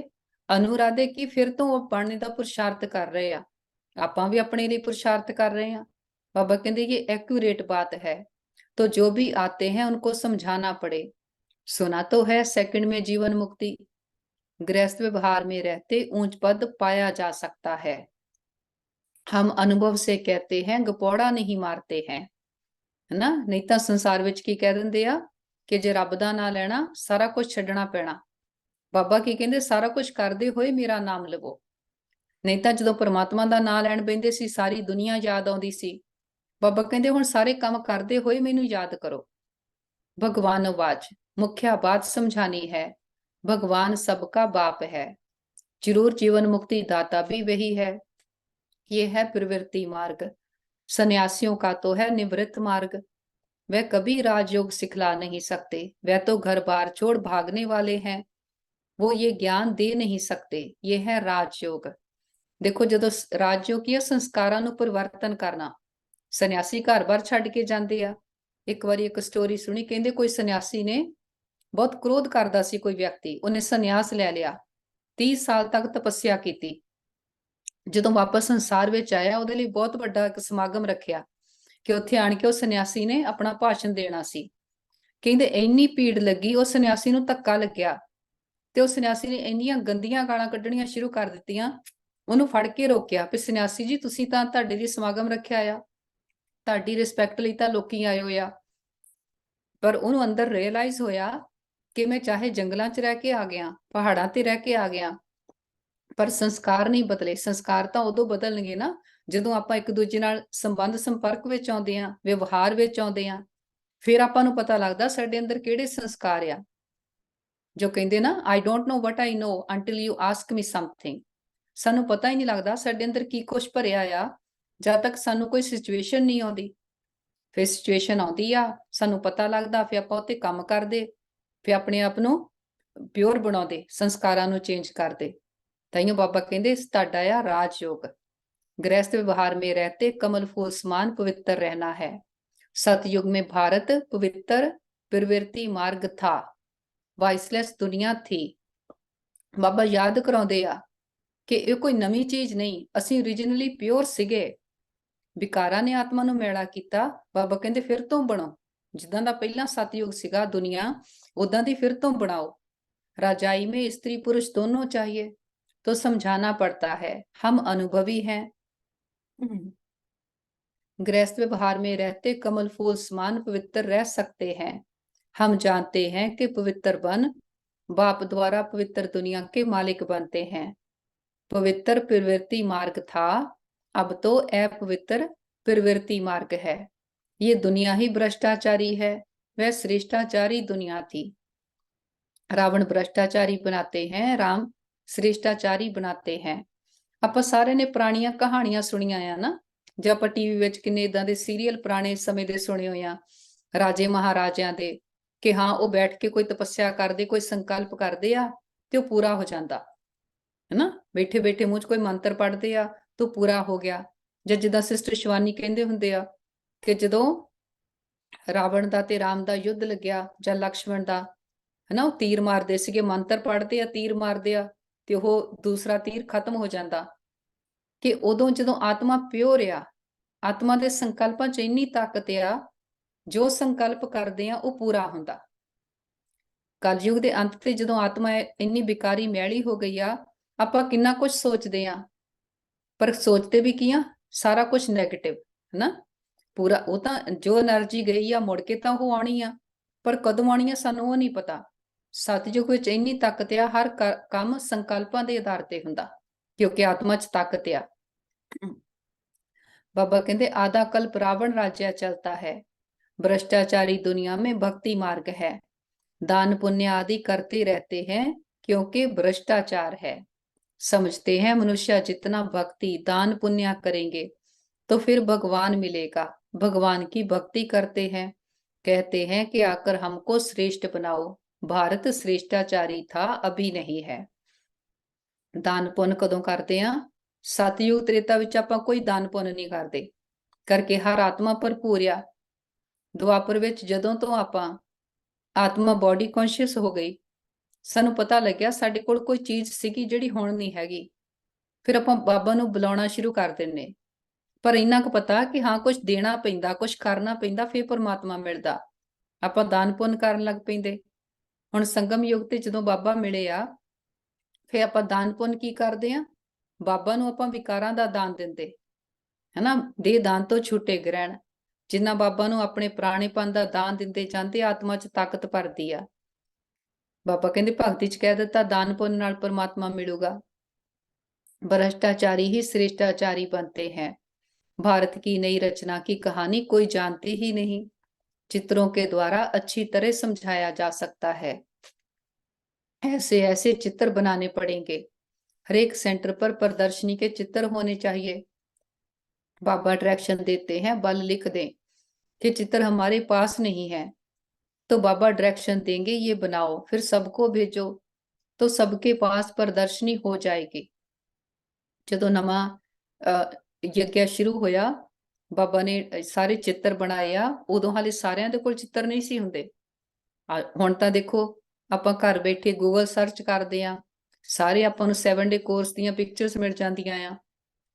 अनुराधे की फिर तो वो बनने का पुरुषार्थ कर रहे हैं। आपां भी अपने लिए पुरुषार्थ कर रहे हैं। बाबा कहते ये एक्यूरेट बात है। तो जो भी आते हैं उनको समझाना पड़े। सुना तो है सेकंड में जीवन मुक्ति, गृहस्थ व्यवहार में रहते ऊंच पद पाया जा सकता है। हम अनुभव से कहते हैं गपौड़ा नहीं मारते हैं, है ना। नहीं तो संसार विच की कह दिंदे आ कि जे रब दा नाम लेना सारा कुछ छड्डना पैना। बाबा की कहंदे सारा कुछ करदे होए मेरा नाम लवो। नहीं तो जदों परमात्मा दा नाम लैण बैंदे सी सारी दुनिया याद आउंदी सी। बाबा कहंदे हुण सारे काम करदे होए मैनूं याद करो। भगवान आवाज मुख्य बात समझानी है, भगवान सबका बाप है। जरूर जीवन मुक्ति दाता भी वही है। ये है प्रवृत्ति मार्ग, सन्यासियों का तो है निवृत्त मार्ग। वह कभी राजयोग सिखला नहीं सकते, वह तो घर बार छोड़ भागने वाले हैं। वो ये ज्ञान दे नहीं सकते, ये है राजयोग। देखो जदों राजयोग की संस्कारां नूं परिवर्तन करना, सन्यासी घर बार छड्ड के जांदे आ। एक बारी एक स्टोरी सुनी, कहंदे कोई सन्यासी ने बहुत क्रोध करदा सी कोई व्यक्ति, उन्हें सन्यास ले लिया, 30 साल तक तपस्या की। जदों वापस संसार विच आया ਉਹਦੇ ਲਈ बहुत ਵੱਡਾ ਇੱਕ ਸਮਾਗਮ ਰੱਖਿਆ कि ਉੱਥੇ ਆਣ ਕੇ ਉਹ सन्यासी ने अपना भाषण देना सी। ਕਹਿੰਦੇ ਇੰਨੀ ਭੀੜ ਲੱਗੀ, ਉਹ सन्यासी ਨੂੰ ਧੱਕਾ ਲੱਗਿਆ ਤੇ ਉਹ सन्यासी ਨੇ ਇੰਨੀਆਂ ਗੰਦੀਆਂ ਗਾਲਾਂ ਕੱਢਣੀਆਂ ਸ਼ੁਰੂ ਕਰ ਦਿੱਤੀਆਂ। ਉਹਨੂੰ ਫੜ ਕੇ ਰੋਕਿਆ ਵੀ सन्यासी ਜੀ ਤੁਸੀਂ ਤਾਂ ਤੁਹਾਡੇ ਲਈ ਸਮਾਗਮ ਰੱਖਿਆ ਆ, ਤੁਹਾਡੀ ਰਿਸਪੈਕਟ ਲਈ ਤਾਂ ਲੋਕੀ ਆਏ ਹੋਏ ਆ। ਪਰ ਉਹਨੂੰ ਅੰਦਰ ਰਿਅਲਾਈਜ਼ ਹੋਇਆ ਕਿ ਮੈਂ ਚਾਹੇ ਜੰਗਲਾਂ 'ਚ ਰਹਿ ਕੇ ਆ ਗਿਆ, ਪਹਾੜਾਂ ਤੇ ਰਹਿ ਕੇ ਆ ਗਿਆ, ਪਰ ਸੰਸਕਾਰ ਨਹੀਂ ਬਦਲੇ। ਸੰਸਕਾਰ ਤਾਂ ਉਦੋਂ ਬਦਲਣਗੇ ਨਾ ਜਦੋਂ ਆਪਾਂ ਇੱਕ ਦੂਜੇ ਨਾਲ ਸੰਬੰਧ ਸੰਪਰਕ ਵਿੱਚ ਆਉਂਦੇ ਆ, ਵਿਵਹਾਰ ਵਿੱਚ ਆਉਂਦੇ ਆ, ਫਿਰ ਆਪਾਂ ਨੂੰ ਪਤਾ ਲੱਗਦਾ ਸਾਡੇ ਅੰਦਰ ਕਿਹੜੇ ਸੰਸਕਾਰ ਆ। ਜੋ ਕਹਿੰਦੇ ਨਾ I don't know what I know until you ask me something। ਸਾਨੂੰ ਪਤਾ ਹੀ ਨਹੀਂ ਲੱਗਦਾ ਸਾਡੇ ਅੰਦਰ ਕੀ ਕੁਛ ਭਰਿਆ ਆ ਜਦ ਤੱਕ ਸਾਨੂੰ ਕੋਈ ਸਿਚੁਏਸ਼ਨ ਨਹੀਂ ਆਉਂਦੀ। ਫਿਰ ਸਿਚੁਏਸ਼ਨ ਆਉਂਦੀ ਆ, ਸਾਨੂੰ ਪਤਾ ਲੱਗਦਾ, ਫਿਰ ਆਪਾਂ ਉੱਤੇ ਕੰਮ ਕਰਦੇ, ਫਿਰ ਆਪਣੇ ਆਪ ਨੂੰ ਪਿਓਰ ਬਣਾਉਂਦੇ, ਸੰਸਕਾਰਾਂ ਨੂੰ ਚੇਂਜ ਕਰਦੇ। ਤਾਈਓ ਬਾਬਾ ਕਹਿੰਦੇ ਤੁਹਾਡਾ ਆ ਰਾਜਯੋਗ। गृहस्थ व्यवहार में रहते कमल फूल समान पवित्र रहना है। सतयुग में भारत पवित्र प्रवृत्ति मार्ग था, वाइसलेस दुनिया थी। बाबा याद कराਉਂਦੇ ਆ ਕਿ ਇਹ ਕੋਈ ਨਵੀਂ ਚੀਜ਼ ਨਹੀਂ, ਅਸੀਂ ਓਰੀਜਨਲੀ ਪਿਓਰ ਸੀਗੇ। ਵਿਕਾਰਾਂ ਨੇ ਆਤਮਾ ਨੂੰ ਮੈਲਾ ਕੀਤਾ। ਬਾਬਾ ਕਹਿੰਦੇ ਫਿਰ ਤੋਂ ਬਣੋ, ਜਿੱਦਾਂ ਦਾ ਪਹਿਲਾਂ ਸਤਯੁਗ ਸੀਗਾ ਦੁਨੀਆ, ਉਦਾਂ ਦੀ ਫਿਰ ਤੋਂ ਬਣਾਓ। राजाई में स्त्री पुरुष दोनों चाहिए, तो समझाना पड़ता है, हम अनुभवी हैं। गृहस्थ व्यवहार में रहते कमल फूल समान पवित्र रह सकते हैं। हम जानते हैं कि पवित्र बन बाप द्वारा पवित्र दुनिया के मालिक बनते हैं। पवित्र प्रवृत्ति मार्ग था, अब तो अपवित्र प्रवृत्ति मार्ग है। ये दुनिया ही भ्रष्टाचारी है, वह श्रेष्ठाचारी दुनिया थी। रावण भ्रष्टाचारी बनाते हैं, राम श्रेष्ठाचारी बनाते हैं। ਆਪਾਂ ਸਾਰੇ ਨੇ ਪੁਰਾਣੀਆਂ ਕਹਾਣੀਆਂ ਸੁਣੀਆਂ ਆ ਨਾ, ਜੇ ਆਪਾਂ ਟੀਵੀ ਵਿੱਚ ਕਿੰਨੇ ਇਦਾਂ ਦੇ ਸੀਰੀਅਲ ਪੁਰਾਣੇ ਸਮੇਂ ਦੇ ਸੁਣੇ ਹੋਏ ਆ, ਰਾਜੇ ਮਹਾਰਾਜਿਆਂ ਦੇ, ਕਿ ਹਾਂ ਉਹ ਬੈਠ ਕੇ ਕੋਈ ਤਪੱਸਿਆ ਕਰਦੇ, ਕੋਈ ਸੰਕਲਪ ਕਰਦੇ ਆ ਤੇ ਉਹ ਪੂਰਾ ਹੋ ਜਾਂਦਾ ਹੈ ਨਾ। ਬੈਠੇ ਬੈਠੇ ਮੂੰਹ 'ਚ ਕੋਈ ਮੰਤਰ ਪੜ੍ਹਦੇ ਆ ਤੇ ਪੂਰਾ ਹੋ ਗਿਆ। ਜਾਂ ਜਿੱਦਾਂ ਸਿਸਟਰ ਸ਼ਿਵਾਨੀ ਕਹਿੰਦੇ ਹੁੰਦੇ ਆ ਕਿ ਜਦੋਂ ਰਾਵਣ ਦਾ ਤੇ ਰਾਮ ਦਾ ਯੁੱਧ ਲੱਗਿਆ, ਜਾਂ ਲਕਸ਼ਮਣ ਦਾ, ਹਨਾ, ਉਹ ਤੀਰ ਮਾਰਦੇ ਸੀਗੇ, ਮੰਤਰ ਪੜ੍ਹਦੇ ਆ, ਤੀਰ ਮਾਰਦੇ ਆ ਤੇ ਉਹ ਦੂਸਰਾ ਤੀਰ ਖਤਮ ਹੋ ਜਾਂਦਾ। ਕਿ ਉਦੋਂ ਜਦੋਂ ਆਤਮਾ ਪਿਓਰ ਆ, ਆਤਮਾ ਦੇ ਸੰਕਲਪਾਂ 'ਚ ਇੰਨੀ ਤਾਕਤ ਆ, ਜੋ ਸੰਕਲਪ ਕਰਦੇ ਆ ਉਹ ਪੂਰਾ ਹੁੰਦਾ। ਕਲਯੁਗ ਦੇ ਅੰਤ ਤੇ ਜਦੋਂ ਆਤਮਾ ਇੰਨੀ ਵਿਕਾਰੀ ਮੈਲੀ ਹੋ ਗਈ ਆ, ਆਪਾਂ ਕਿੰਨਾ ਕੁਝ ਸੋਚਦੇ ਆ, ਪਰ ਸੋਚਦੇ ਵੀ ਕੀ ਆ, ਸਾਰਾ ਕੁਝ ਨੈਗੇਟਿਵ ਹਨਾ। ਪੂਰਾ ਉਹ ਤਾਂ ਜੋ એનર્ਜੀ ਗਈ ਆ ਮੁੜ ਕੇ ਤਾਂ ਉਹ ਆਉਣੀ ਆ, ਪਰ ਕਦੋਂ ਆਉਣੀ ਆ ਸਾਨੂੰ ਉਹ ਨਹੀਂ ਪਤਾ। ਸਤਯੁਗ ਵਿੱਚ ਇੰਨੀ ਤਾਕਤ ਆ, ਹਰ ਕੰਮ ਸੰਕਲਪਾਂ ਦੇ ਆਧਾਰ ਤੇ ਹੁੰਦਾ, ਕਿਉਂਕਿ ਆਤਮਾ 'ਚ ਤਾਕਤ ਆ। बाबा कहते आधा कल्प रावण राज्य चलता है, भ्रष्टाचारी दुनिया में भक्ति मार्ग है। दान पुण्य आदि करते रहते हैं क्योंकि भ्रष्टाचार है। समझते हैं मनुष्य जितना भक्ति दान पुण्य करेंगे तो फिर भगवान मिलेगा, भगवान की भक्ति करते हैं। कहते हैं कि आकर हमको श्रेष्ठ बनाओ, भारत श्रेष्ठाचारी था, अभी नहीं है। दान पुण्य कदों करते हैं? सतयुग त्रेता विच आपां कोई दान पुण्य नहीं करते, करके हर आत्मा भरपूर आ। ਦੁਆਪਰ ਵਿੱਚ ਜਦੋਂ ਤੋਂ ਆਪਾਂ ਆਤਮਾ ਬੋਡੀ ਕੌਨਸ਼ੀਅਸ ਹੋ ਗਈ, ਸਾਨੂੰ ਪਤਾ ਲੱਗਿਆ ਸਾਡੇ ਕੋਲ ਕੋਈ ਚੀਜ਼ ਸੀਗੀ ਜਿਹੜੀ ਹੁਣ ਨਹੀਂ ਹੈਗੀ। ਫਿਰ ਆਪਾਂ ਬਾਬਾ ਨੂੰ ਬੁਲਾਉਣਾ ਸ਼ੁਰੂ ਕਰ ਦਿੰਨੇ, ਪਰ ਇੰਨਾ ਕੁ ਪਤਾ ਕਿ ਹਾਂ ਕੁਝ ਦੇਣਾ ਪੈਂਦਾ, ਕੁਝ ਕਰਨਾ ਪੈਂਦਾ, ਫਿਰ ਪਰਮਾਤਮਾ ਮਿਲਦਾ। ਆਪਾਂ ਦਾਨ ਪੁੰਨ ਕਰਨ ਲੱਗ ਪੈਂਦੇ। ਹੁਣ ਸੰਗਮ ਯੁੱਗ ਤੇ ਜਦੋਂ ਬਾਬਾ ਮਿਲੇ ਆ, ਫਿਰ ਆਪਾਂ ਦਾਨ ਪੁੰਨ ਕੀ ਕਰਦੇ ਆ? ਬਾਬਾ ਨੂੰ ਆਪਾਂ ਵਿਕਾਰਾਂ ਦਾ ਦਾਨ ਦਿੰਦੇ, ਹਨਾ। ਦੇਹ ਦਾਨ ਤੋਂ ਛੁੱਟੇ ਗ੍ਰਹਿਣ। ਜਿੰਨਾ ਬਾਬਾ ਨੂੰ ਆਪਣੇ ਪੁਰਾਣੇਪਨ ਦਾ ਦਾਨ ਦਿੰਦੇ ਜਾਂਦੇ, ਆਤਮਾ 'ਚ ਤਾਕਤ ਭਰਦੀ ਆ। ਬਾਬਾ ਕਹਿੰਦੇ ਭਗਤੀ 'ਚ ਕਹਿ ਦਿੱਤਾ ਦਾਨ ਪੁੰਨ ਨਾਲ ਪਰਮਾਤਮਾ ਮਿਲੂਗਾ। भ्रष्टाचारी ही श्रेष्ठाचारी बनते हैं। भारत की नई रचना की कहानी कोई जानते ही नहीं, चित्रों के द्वारा अच्छी तरह समझाया जा सकता है। ऐसे ऐसे चित्र बनाने पड़ेंगे, हर एक सेंटर पर प्रदर्शनी के चित्र होने चाहिए। बाबा डायरेक्शन देते हैं, बल लिख दें कि चित्र हमारे पास नहीं है, तो बाबा डायरेक्शन देंगे ये बनाओ, फिर सबको भेजो, तो सबके पास प्रदर्शनी हो जाएगी। ਜਦੋਂ ਨਵਾਂ ਯੱਗ ਸ਼ੁਰੂ ਹੋਇਆ, ਬਾਬਾ ਨੇ ਸਾਰੇ ਚਿੱਤਰ ਬਣਾਏ ਆ, ਉਦੋਂ ਹਾਲੇ ਸਾਰਿਆਂ ਦੇ ਕੋਲ ਚਿੱਤਰ ਨਹੀਂ ਸੀ ਹੁੰਦੇ। ਹੁਣ ਤਾਂ ਦੇਖੋ ਆਪਾਂ ਘਰ ਬੈਠੇ ਗੂਗਲ ਸਰਚ ਕਰਦੇ ਆ, ਸਾਰੇ ਆਪਾਂ ਨੂੰ 7 ਡੇ ਕੋਰਸ ਦੀਆਂ ਪਿਕਚਰਸ ਮਿਲ ਜਾਂਦੀਆਂ ਆ।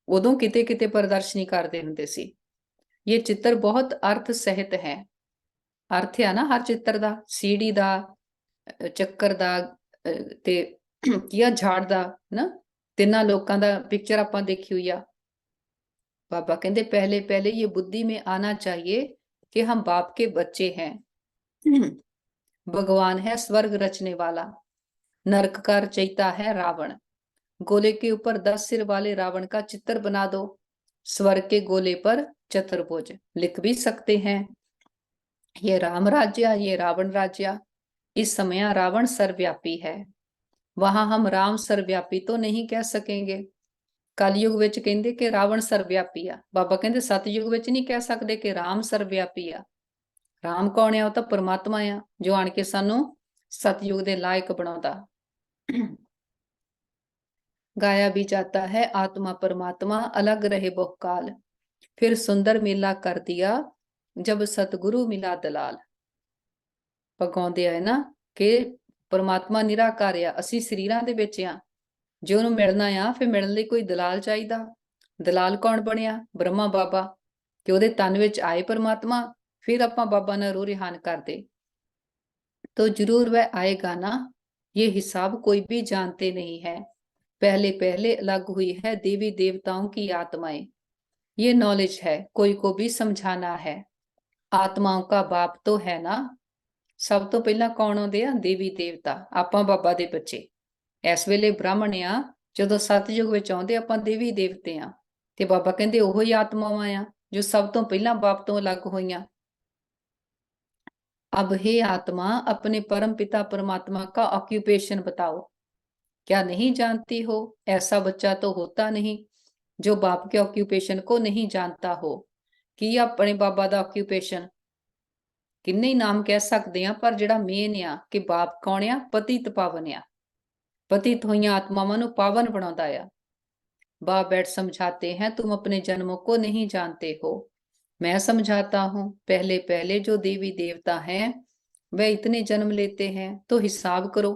ਉਦੋਂ ਕਿਤੇ ਕਿਤੇ ਪ੍ਰਦਰਸ਼ਨੀ ਕਰਦੇ ਹੁੰਦੇ ਸੀ। ਇਹ ਚਿੱਤਰ ਬਹੁਤ ਅਰਥ ਸਹਿਤ ਹੈ। ਅਰਥ ਆ ਨਾ ਹਰ ਚਿੱਤਰ ਦਾ, ਸੀੜੀ ਦਾ, ਚੱਕਰ ਦਾ ਤੇ ਕੀ ਆ ਝਾੜ ਦਾ ਨਾ, ਤਿੰਨਾਂ ਲੋਕਾਂ ਦਾ ਪਿਕਚਰ ਆਪਾਂ ਦੇਖੀ ਹੋਈ ਆ। बाबा कहते पहले पहले ये बुद्धि में आना चाहिए कि हम बाप के बच्चे हैं। भगवान है स्वर्ग रचने वाला, नरक का रचयिता है रावण। गोले के ऊपर 10 सिर वाले रावण का चित्र बना दो, स्वर्ग के गोले पर चतुर्भुज लिख भी सकते हैं। ये राम राज्य, ये रावण राज्य। इस समय रावण सर्वव्यापी है, वहां हम राम सर्वव्यापी तो नहीं कह सकेंगे। कलयुग ਵਿੱਚ ਕਹਿੰਦੇ ਕਿ ਰਾਵਣ ਸਰਵਿਆਪੀ ਆ। ਬਾਬਾ ਕਹਿੰਦੇ ਸਤਯੁਗ ਵਿੱਚ ਨਹੀਂ ਕਹਿ ਸਕਦੇ ਕਿ ਰਾਮ ਸਰਵਿਆਪੀ ਆ। ਰਾਮ ਕੌਣ ਆ? ਉਹ ਤਾਂ ਪਰਮਾਤਮਾ ਆ, ਜੋ ਆਣ ਕੇ ਸਾਨੂੰ ਸਤਯੁਗ ਦੇ ਲਾਇਕ ਬਣਾਉਂਦਾ। गाया भी जाता है आत्मा परमात्मा अलग रहे बहुकाल, फिर सुंदर मेला कर दिया जब सतगुरु मिला दलाल। ਪਗਾਉਂਦੇ ਆ ਨਾ ਕਿ ਪਰਮਾਤਮਾ ਨਿਰਾਕਾਰ ਆ, ਅਸੀਂ ਸਰੀਰਾਂ ਦੇ ਵਿੱਚ ਆ। ਜੇ ਉਹਨੂੰ ਮਿਲਣਾ ਆ ਫਿਰ ਮਿਲਣ ਲਈ ਕੋਈ ਦਲਾਲ ਚਾਹੀਦਾ। ਦਲਾਲ ਕੌਣ ਬਣਿਆ? ਬ੍ਰਹਮਾ ਬਾਬਾ, ਕਿ ਉਹਦੇ ਤਨ ਵਿੱਚ ਆਏ ਪਰਮਾਤਮਾ, फिर ਆਪਾਂ बाबा ने रू रिहान कर दे तो जरूर वह आएगा ना। ये हिसाब कोई भी जानते नहीं है। पहले पहले अलग हुई है देवी देवताओं की आत्माएं। ये नॉलेज है, कोई को भी समझाना है। आत्माओं का बाप तो है ना। सब तो पहला कौन आउंदे आ? देवी देवता। ਆਪਾਂ ਬਾਬਾ ਦੇ ਬੱਚੇ ਇਸ ਵੇਲੇ ਬ੍ਰਾਹਮਣ ਆ, ਜਦੋਂ ਸਤਯੁਗ ਵਿੱਚ ਆਉਂਦੇ ਆਪਾਂ ਦੇਵੀ ਦੇਵਤੇ ਆ, ਤੇ ਬਾਬਾ ਕਹਿੰਦੇ ਉਹੋ ਹੀ ਆਤਮਾਵਾਂ ਆ ਜੋ ਸਭ ਤੋਂ ਪਹਿਲਾਂ ਬਾਪ ਤੋਂ ਅਲੱਗ ਹੋਈਆਂ। अब हे आत्मा, अपने परम पिता परमात्मा का ऑक्यूपेशन बताओ। क्या नहीं जानती हो? ऐसा बच्चा तो होता नहीं जो बाप के ऑक्यूपेशन को नहीं जानता हो। कि अपने बाबा दा ऑक्यूपेशन किन्ने नाम कह सकते हैं, पर जिहड़ा मेन आ कि बाप कौन आ? पतित पावन आ। पतित होइयां आत्मावां नूं पावन बनाउंदा आ। बाप बैठ समझाते हैं, तुम अपने जन्मों को नहीं जानते हो, मैं समझाता हूँ। पहले पहले जो देवी देवता हैं वह इतने जन्म लेते हैं, तो हिसाब करो।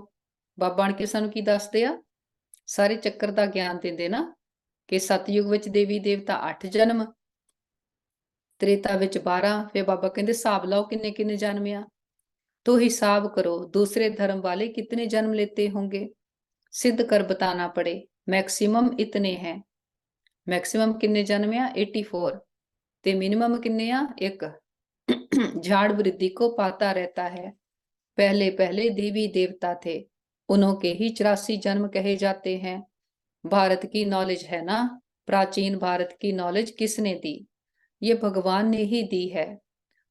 बाबा आण के सानू की दसदे आ? सारे चक्कर दा ज्ञान दिंदे ना, कि सतयुग विच देवी देवता 8 जन्म, त्रेता विच 12, फिर बाबा कहंदे हिसाब लाओ किन्ने किन्ने जन्म आ। तो हिसाब करो, दूसरे धर्म वाले कितने जन्म लेते होंगे, सिद्ध कर बताना पड़े। मैक्सिमम इतने हैं। मैक्सिमम किन्ने जन्म आ? 84। ते मिनिमम किन्ने आ? 1। झाड़ वृद्धि को पाता रहता है। पहले पहले देवी देवता थे, उन्हों के ही 84 जन्म कहे जाते हैं। भारत की नॉलेज है ना, प्राचीन भारत की नॉलेज किसने दी? ये भगवान ने ही दी है।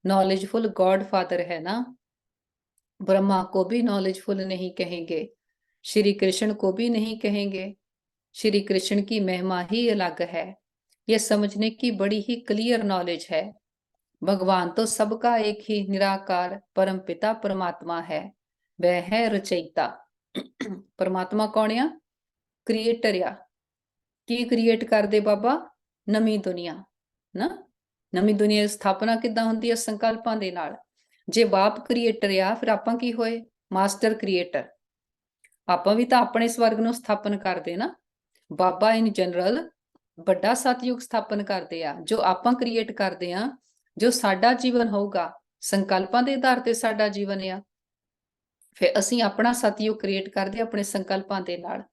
नॉलेजफुल गॉड फादर है ना। ब्रह्मा को भी नॉलेजफुल नहीं कहेंगे, श्री कृष्ण को भी नहीं कहेंगे। श्री कृष्ण की महिमा ही अलग है। यह समझने की बड़ी ही क्लियर नॉलेज है। भगवान तो सबका एक ही निराकार परम पिता परमात्मा है, वह है रचयिता। परमात्मा कौन आ? क्रिएटर आ। की क्रिएट कर दे बाबा? नवी दुनिया ना। नवी दुनिया की स्थापना किद्दां हुंदी है? संकल्पां दे नाल। जे बाप क्रिएटर आ, फिर आपां की होए? Master creator. आपां भी तां अपने स्वर्ग नूं स्थापन करदे ना। बाबा इन जनरल ਵੱਡਾ ਸਤਯੁਗ ਸਥਾਪਨ ਕਰਦੇ ਆ, ਜੋ ਆਪਾਂ ਕ੍ਰੀਏਟ ਕਰਦੇ ਆ, ਜੋ ਸਾਡਾ ਜੀਵਨ ਹੋਊਗਾ ਸੰਕਲਪਾਂ ਦੇ ਆਧਾਰ ਤੇ ਸਾਡਾ ਜੀਵਨ ਆ। ਫਿਰ ਅਸੀਂ ਆਪਣਾ ਸਤਯੁਗ ਕ੍ਰੀਏਟ ਕਰਦੇ ਆਪਣੇ ਸੰਕਲਪਾਂ ਦੇ ਨਾਲ।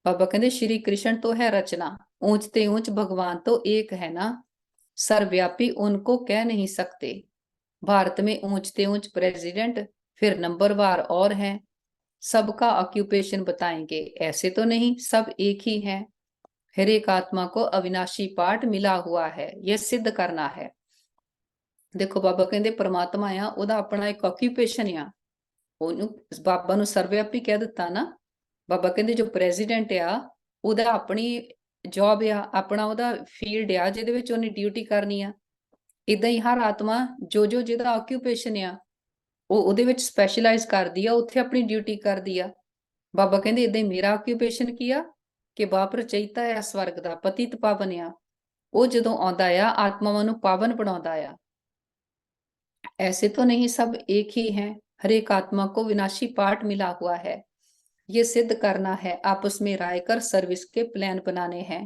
ਬਾਬਾ ਕਹਿੰਦੇ श्री कृष्ण तो है रचना, ऊंच ते ऊंच भगवान तो एक है ना। सर्वव्यापी उनको कह नहीं सकते। भारत में ऊंच ते ऊंच प्रेसिडेंट, फिर नंबरवार और हैं। सबका ऑक्यूपेशन बताएंगे, ऐसे तो नहीं सब एक ही है। हर एक आत्मा को अविनाशी पाठ मिला हुआ है, यह सिद्ध करना है। देखो बाबा कहते परमात्मा आ, ਉਹਦਾ ਆਪਣਾ ਇੱਕ ऑक्यूपेशन ਆ। ਉਹਨੂੰ ਬਾਬਾ ਨੂੰ ਸਰਵਵਿਆਪੀ ਕਹਿ ਦਿੱਤਾ ਨਾ। ਬਾਬਾ ਕਹਿੰਦੇ ਜੋ ਪ੍ਰੈਜ਼ੀਡੈਂਟ ਆ ਉਹਦਾ ਆਪਣੀ ਜੌਬ ਆ, ਆਪਣਾ ਉਹਦਾ ਫੀਲਡ ਆ ਜਿਹਦੇ ਵਿੱਚ ਉਹਨੇ ਡਿਊਟੀ ਕਰਨੀ ਆ। ਇਦਾਂ ਹੀ ਹਰ ਆਤਮਾ ਜੋ ਜੋ ਜਿਹਦਾ ਆਕਿਊਪੇਸ਼ਨ ਆ ਉਹ ਉਹਦੇ ਵਿੱਚ ਸਪੈਸ਼ਲਾਈਜ਼ ਕਰਦੀ ਆ, ਉੱਥੇ ਆਪਣੀ ਡਿਊਟੀ ਕਰਦੀ ਆ। ਬਾਬਾ ਕਹਿੰਦੇ ਇਦਾਂ ਹੀ ਮੇਰਾ ਆਕਿਊਪੇਸ਼ਨ ਕੀ ਆ ਕਿ ਬਾਪ ਰਚయిਤਾ ਆ ਸਵਰਗ ਦਾ, ਪਤਿਤ ਪਾਵਨ ਆ। ਉਹ ਜਦੋਂ ਆਉਂਦਾ ਆ ਆਤਮਾਵਾਂ ਨੂੰ ਪਾਵਨ ਬਣਾਉਂਦਾ ਆ। ऐसे तो नहीं सब एक ही हैं, हर एक आत्मा को विनाशी पाठ मिला हुआ है। ये सिद्ध करना है, आपस में राय कर सर्विस के प्लान बनाने हैं।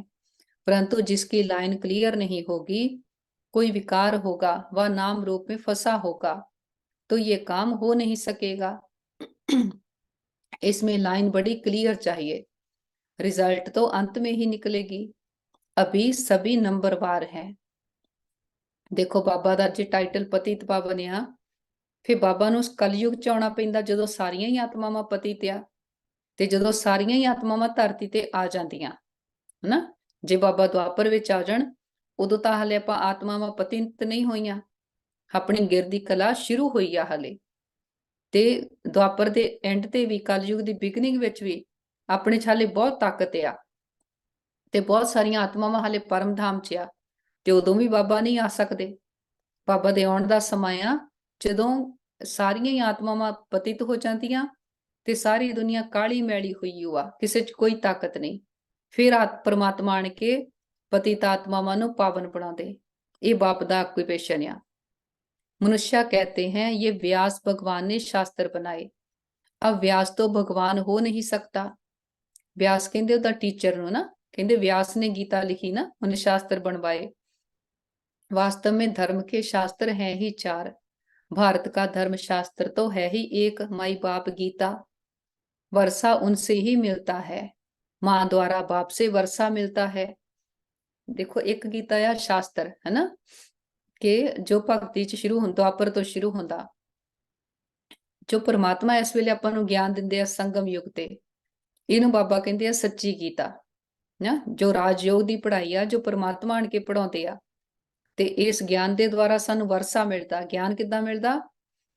परंतु जिसकी लाइन क्लियर नहीं होगी, कोई विकार होगा व नाम रूप में फंसा होगा, तो ये काम हो नहीं सकेगा। इसमें लाइन बड़ी क्लियर चाहिए, रिजल्ट तो अंत में ही निकलेगी। अभी सभी नंबरवार हैं। देखो बाबा ਦਾ ਜੇ ਟਾਈਟਲ ਪਤਿਤ ਪਾਵਨ ਆ, ਫਿਰ ਬਾਬਾ ਨੂੰ ਕਲਯੁਗ ਚ ਆਉਣਾ ਪੈਂਦਾ ਜਦੋਂ ਸਾਰੀਆਂ ਹੀ ਆਤਮਾਵਾਂ ਪਤਿਤ ਆ, ਤੇ ਜਦੋਂ ਸਾਰੀਆਂ ਹੀ ਆਤਮਾਵਾਂ ਧਰਤੀ ਤੇ ਆ ਜਾਂਦੀਆਂ ਹਨਾ। ਜੇ ਬਾਬਾ ਦੁਆਪਰ ਵਿੱਚ ਆ ਜਾਣ ਉਦੋਂ ਤਾਂ ਹਲੇ ਆਪਾਂ ਆਤਮਾਵਾਂ ਪਤਿਤ ਨਹੀਂ ਹੋਈਆਂ, ਆਪਣੀ ਗਿਰਦੀ ਕਲਾ ਸ਼ੁਰੂ ਹੋਈ ਆ ਹਲੇ। ਤੇ ਦੁਆਪਰ ਦੇ ਐਂਡ ਤੇ ਵੀ ਕਲਯੁਗ ਦੀ ਬਿਗਨਿੰਗ ਵਿੱਚ ਵੀ ਆਪਣੇ ਚ ਹਾਲੇ ਬਹੁਤ ਤਾਕਤ ਆ, ਤੇ ਬਹੁਤ ਸਾਰੀਆਂ ਆਤਮਾਵਾਂ ਹਾਲੇ ਪਰਮ ਧਾਮ ਚ ਆ, ਤੇ ਉਦੋਂ ਵੀ ਬਾਬਾ ਨਹੀਂ ਆ ਸਕਦੇ। ਬਾਬਾ ਦੇ ਆਉਣ ਦਾ ਸਮਾਂ ਆ ਜਦੋਂ ਸਾਰੀਆਂ ਹੀ ਆਤਮਾਵਾਂ ਪਤਿਤ ਹੋ ਜਾਂਦੀਆਂ ਤੇ ਸਾਰੀ ਦੁਨੀਆ ਕਾਲੀ ਮੈਲੀ ਹੋਈ ਆ, ਕਿਸੇ ਚ ਕੋਈ ਤਾਕਤ ਨਹੀਂ। ਫਿਰ ਪਰਮਾਤਮਾ ਆਣ ਕੇ ਪਤਿਤ ਆਤਮਾਵਾਂ ਨੂੰ ਪਾਵਨ ਬਣਾਉਂਦੇ। ਇਹ ਬਾਪ ਦਾ ਆਕੂਪੇਸ਼ਨ ਆ। मनुष्य कहते हैं ये व्यास भगवान ने शास्त्र बनाए। अब व्यास तो भगवान हो नहीं सकता। व्यास कहते ਉਹਦਾ टीचर ਨੂੰ ना, कहते व्यास ने गीता लिखी ना, उन्हें शास्त्र बनवाए। वास्तव में धर्म के शास्त्र हैं ही चार। भारत का धर्म शास्त्र तो है ही एक, माई बाप गीता। वर्षा उनसे ही मिलता है, माँ द्वारा बाप से वर्षा मिलता है। देखो एक गीता या शास्त्र है ना, कि जो भगती च शुरू ਹੁੰਦਾ, द्वापर ਤੋਂ ਸ਼ੁਰੂ ਹੁੰਦਾ, ਜੋ ਪਰਮਾਤਮਾ ਇਸ ਵੇਲੇ ਆਪਾਂ ਨੂੰ ਗਿਆਨ ਦਿੰਦੇ ਆ ਸੰਗਮ ਯੁਗ ਤੇ, ਇਹਨੂੰ ਬਾਬਾ ਕਹਿੰਦੇ ਆ ਸੱਚੀ ਗੀਤਾ ਨਾ। ਜੋ ਰਾਜਯੋਗ ਦੀ ਪੜ੍ਹਾਈ ਆ, ਜੋ ਪਰਮਾਤਮਾ ਆਣ ਕੇ ਪੜਾਉਂਦੇ ਆ, ਤੇ ਇਸ ਗਿਆਨ ਦੇ ਦੁਆਰਾ ਸਾਨੂੰ ਵਰਸਾ ਮਿਲਦਾ। ਗਿਆਨ ਕਿੱਦਾਂ ਮਿਲਦਾ?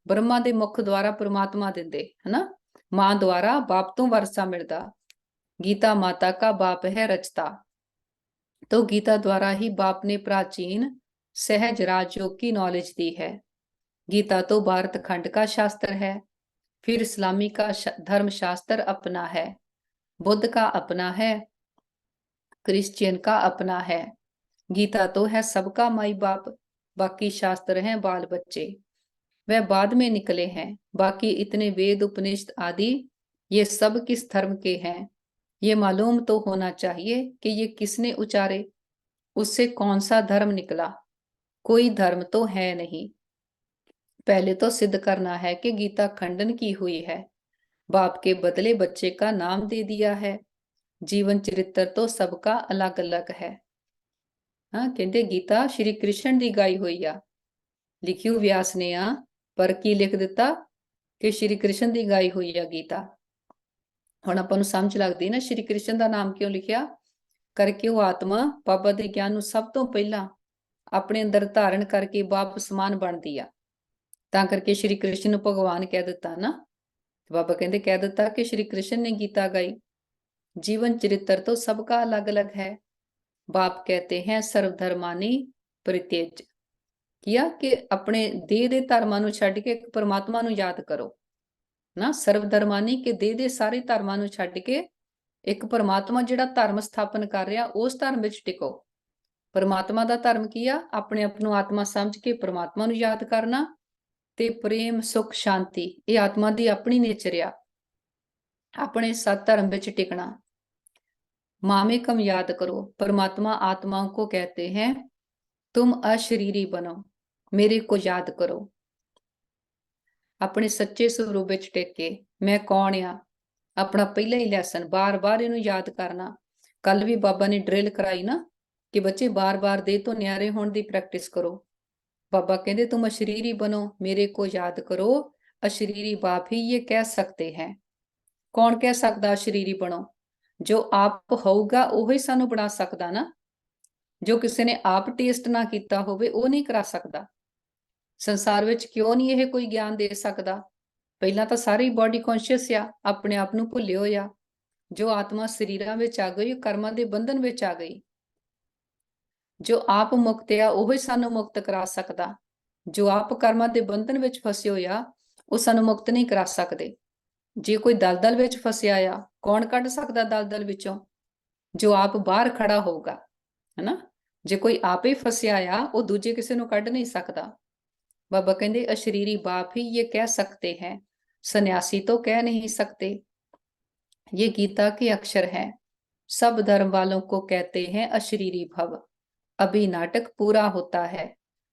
ਬ੍ਰਹਮਾ ਦੇ ਮੁਖ ਦੁਆਰਾ ਪਰਮਾਤਮਾ ਦਿੰਦੇ ਹਨਾ, ਮਾਂ ਦੁਆਰਾ ਬਾਪ ਤੋਂ ਵਰਸਾ ਮਿਲਦਾ। गीता माता का बाप है रचता, तो गीता द्वारा ही बाप ने प्राचीन सहज राजयोग की नॉलेज दी है। गीता तो भारत खंड का शास्त्र है, फिर इस्लामी का धर्म शास्त्र अपना है, बुद्ध का अपना है, क्रिश्चियन का अपना है। गीता तो है सबका माई बाप, बाकी शास्त्र हैं बाल बच्चे। वह बाद में निकले हैं, बाकी इतने वेद उपनिषद आदि ये सब किस धर्म के हैं? ये मालूम तो होना चाहिए कि ये किसने उचारे, उससे कौन सा धर्म निकला। कोई धर्म तो है नहीं। पहले तो सिद्ध करना है कि गीता खंडन की हुई है, बाप के बदले बच्चे का नाम दे दिया है। जीवन चरित्र तो सबका अलग अलग है। हाँ कहते गीता श्री कृष्ण दी गाई हुई आ, लिखी व्यास ने आ, पर की लिख दिता कि श्री कृष्ण दी गाई हुई आ गीता। ਹੁਣ ਆਪਾਂ ਨੂੰ ਸਮਝ ਲੱਗਦੀ ਨਾ ਸ਼੍ਰੀ ਕ੍ਰਿਸ਼ਨ ਦਾ ਨਾਮ ਕਿਉਂ ਲਿਖਿਆ, ਕਰਕੇ ਉਹ ਆਤਮਾ ਬਾਬਾ ਦੇ ਗਿਆਨ ਨੂੰ ਸਭ ਤੋਂ ਪਹਿਲਾਂ ਆਪਣੇ ਅੰਦਰ ਧਾਰਨ ਕਰਕੇ ਬਾਪ ਸਮਾਨ ਬਣਦੀ ਆ, ਤਾਂ ਕਰਕੇ ਸ਼੍ਰੀ ਕ੍ਰਿਸ਼ਨ ਨੂੰ ਭਗਵਾਨ ਕਹਿ ਦਿੱਤਾ ਨਾ। ਬਾਬਾ ਕਹਿੰਦੇ ਕਹਿ ਦਿੱਤਾ ਕਿ ਸ਼੍ਰੀ ਕ੍ਰਿਸ਼ਨ ਨੇ ਗੀਤਾ गाई। जीवन चरित्र तो सबका अलग अलग है। बाप कहते हैं सर्वधर्मानी परित्यज, किया कि अपने देह दे धर्मां ਨੂੰ ਛੱਡ ਕੇ ਪਰਮਾਤਮਾ ਨੂੰ ਯਾਦ ਕਰੋ ਨਾ। ਸਰਵਧਰਮਾਨੀ ਕੇ ਦੇ ਸਾਰੇ ਧਰਮਾਂ ਨੂੰ ਛੱਡ ਕੇ ਇੱਕ ਪਰਮਾਤਮਾ ਜਿਹੜਾ ਧਰਮ ਸਥਾਪਨ ਕਰ ਰਿਹਾ ਉਸ ਧਰਮ ਵਿੱਚ ਟਿਕੋ। ਪਰਮਾਤਮਾ ਦਾ ਧਰਮ ਕੀ ਆ? ਆਪਣੇ ਆਪ ਨੂੰ ਆਤਮਾ ਸਮਝ ਕੇ ਪਰਮਾਤਮਾ ਨੂੰ ਯਾਦ ਕਰਨਾ ਤੇ ਪ੍ਰੇਮ ਸੁਖ ਸ਼ਾਂਤੀ, ਇਹ ਆਤਮਾ ਦੀ ਆਪਣੀ ਨੇਚਰ ਆ। ਆਪਣੇ ਸਤ ਧਰਮ ਵਿੱਚ ਟਿਕਣਾ। मामेकम याद करो, परमात्मा आत्माओं को कहते हैं तुम अशरीरी बनो, मेरे को याद करो। अपने सच्चे स्वरूप ਵਿੱਚ ਟਿਕ ਕੇ ਮੈਂ ਕੌਣ ਆ, ਆਪਣਾ ਪਹਿਲਾ ਹੀ ਲੈਸਨ ਬਾਰ-ਬਾਰ ਇਹਨੂੰ ਯਾਦ ਕਰਨਾ। ਕੱਲ ਵੀ ਬਾਬਾ ਨੇ ਡਰਿਲ ਕਰਾਈ ਨਾ ਕਿ ਬੱਚੇ ਬਾਰ-ਬਾਰ ਦੇ ਤੋਂ ਨਿਆਰੇ ਹੋਣ ਦੀ ਪ੍ਰੈਕਟਿਸ ਕਰੋ। बाबा कहते तुम अशरीरी बनो, मेरे को याद करो। अशरीरी बाप ही ये कह सकते हैं। कौन कह सकता अशरीरी बनो? जो आप होगा ਉਹੀ ਸਾਨੂੰ ਬਣਾ ਸਕਦਾ ਨਾ। ਜੋ ਕਿਸੇ ਨੇ ਆਪ ਟੇਸਟ ਨਾ ਕੀਤਾ ਹੋਵੇ ਉਹ ਨਹੀਂ ਕਰਾ ਸਕਦਾ। ਸੰਸਾਰ ਵਿੱਚ ਕਿਉਂ ਨਹੀਂ ਇਹ ਕੋਈ ਗਿਆਨ ਦੇ ਸਕਦਾ? ਪਹਿਲਾਂ ਤਾਂ ਸਾਰੇ ਬਾਡੀ ਕੌਨਸ਼ੀਅਸ ਆ, ਆਪਣੇ ਆਪ ਨੂੰ ਭੁੱਲੇ ਹੋਏ ਆ। ਜੋ ਆਤਮਾ ਸਰੀਰਾਂ ਵਿੱਚ ਆ ਗਈ, ਕਰਮਾਂ ਦੇ ਬੰਧਨ ਵਿੱਚ ਆ ਗਈ। ਜੋ ਆਪ ਮੁਕਤ ਆ ਉਹੀ ਸਾਨੂੰ ਮੁਕਤ ਕਰਾ ਸਕਦਾ। ਜੋ ਆਪ ਕਰਮਾਂ ਦੇ ਬੰਧਨ ਵਿੱਚ ਫਸੇ ਹੋਏ ਆ ਉਹ ਸਾਨੂੰ ਮੁਕਤ ਨਹੀਂ ਕਰਾ ਸਕਦੇ। ਜੇ ਕੋਈ ਦਲਦਲ ਵਿੱਚ ਫਸਿਆ ਆ, ਕੌਣ ਕੱਢ ਸਕਦਾ ਦਲਦਲ ਵਿੱਚੋਂ? ਜੋ ਆਪ ਬਾਹਰ ਖੜਾ ਹੋਊਗਾ, ਹਨਾ। ਜੇ ਕੋਈ ਆਪ ਹੀ ਫਸਿਆ ਆ ਉਹ ਦੂਜੇ ਕਿਸੇ ਨੂੰ ਕੱਢ ਨਹੀਂ ਸਕਦਾ। ਬਾਬਾ ਕਹਿੰਦੇ ਅਸ਼ਰੀਰੀ ਬਾਪ ਹੀ ਇਹ ਕਹਿ ਸਕਤੇ ਹੈ, सन्यासी तो कह नहीं सकते। ये गीता के अक्षर हैं, सब धर्म वालों को कहते हैं अशरीरी भव। अभी नाटक पूरा होता है,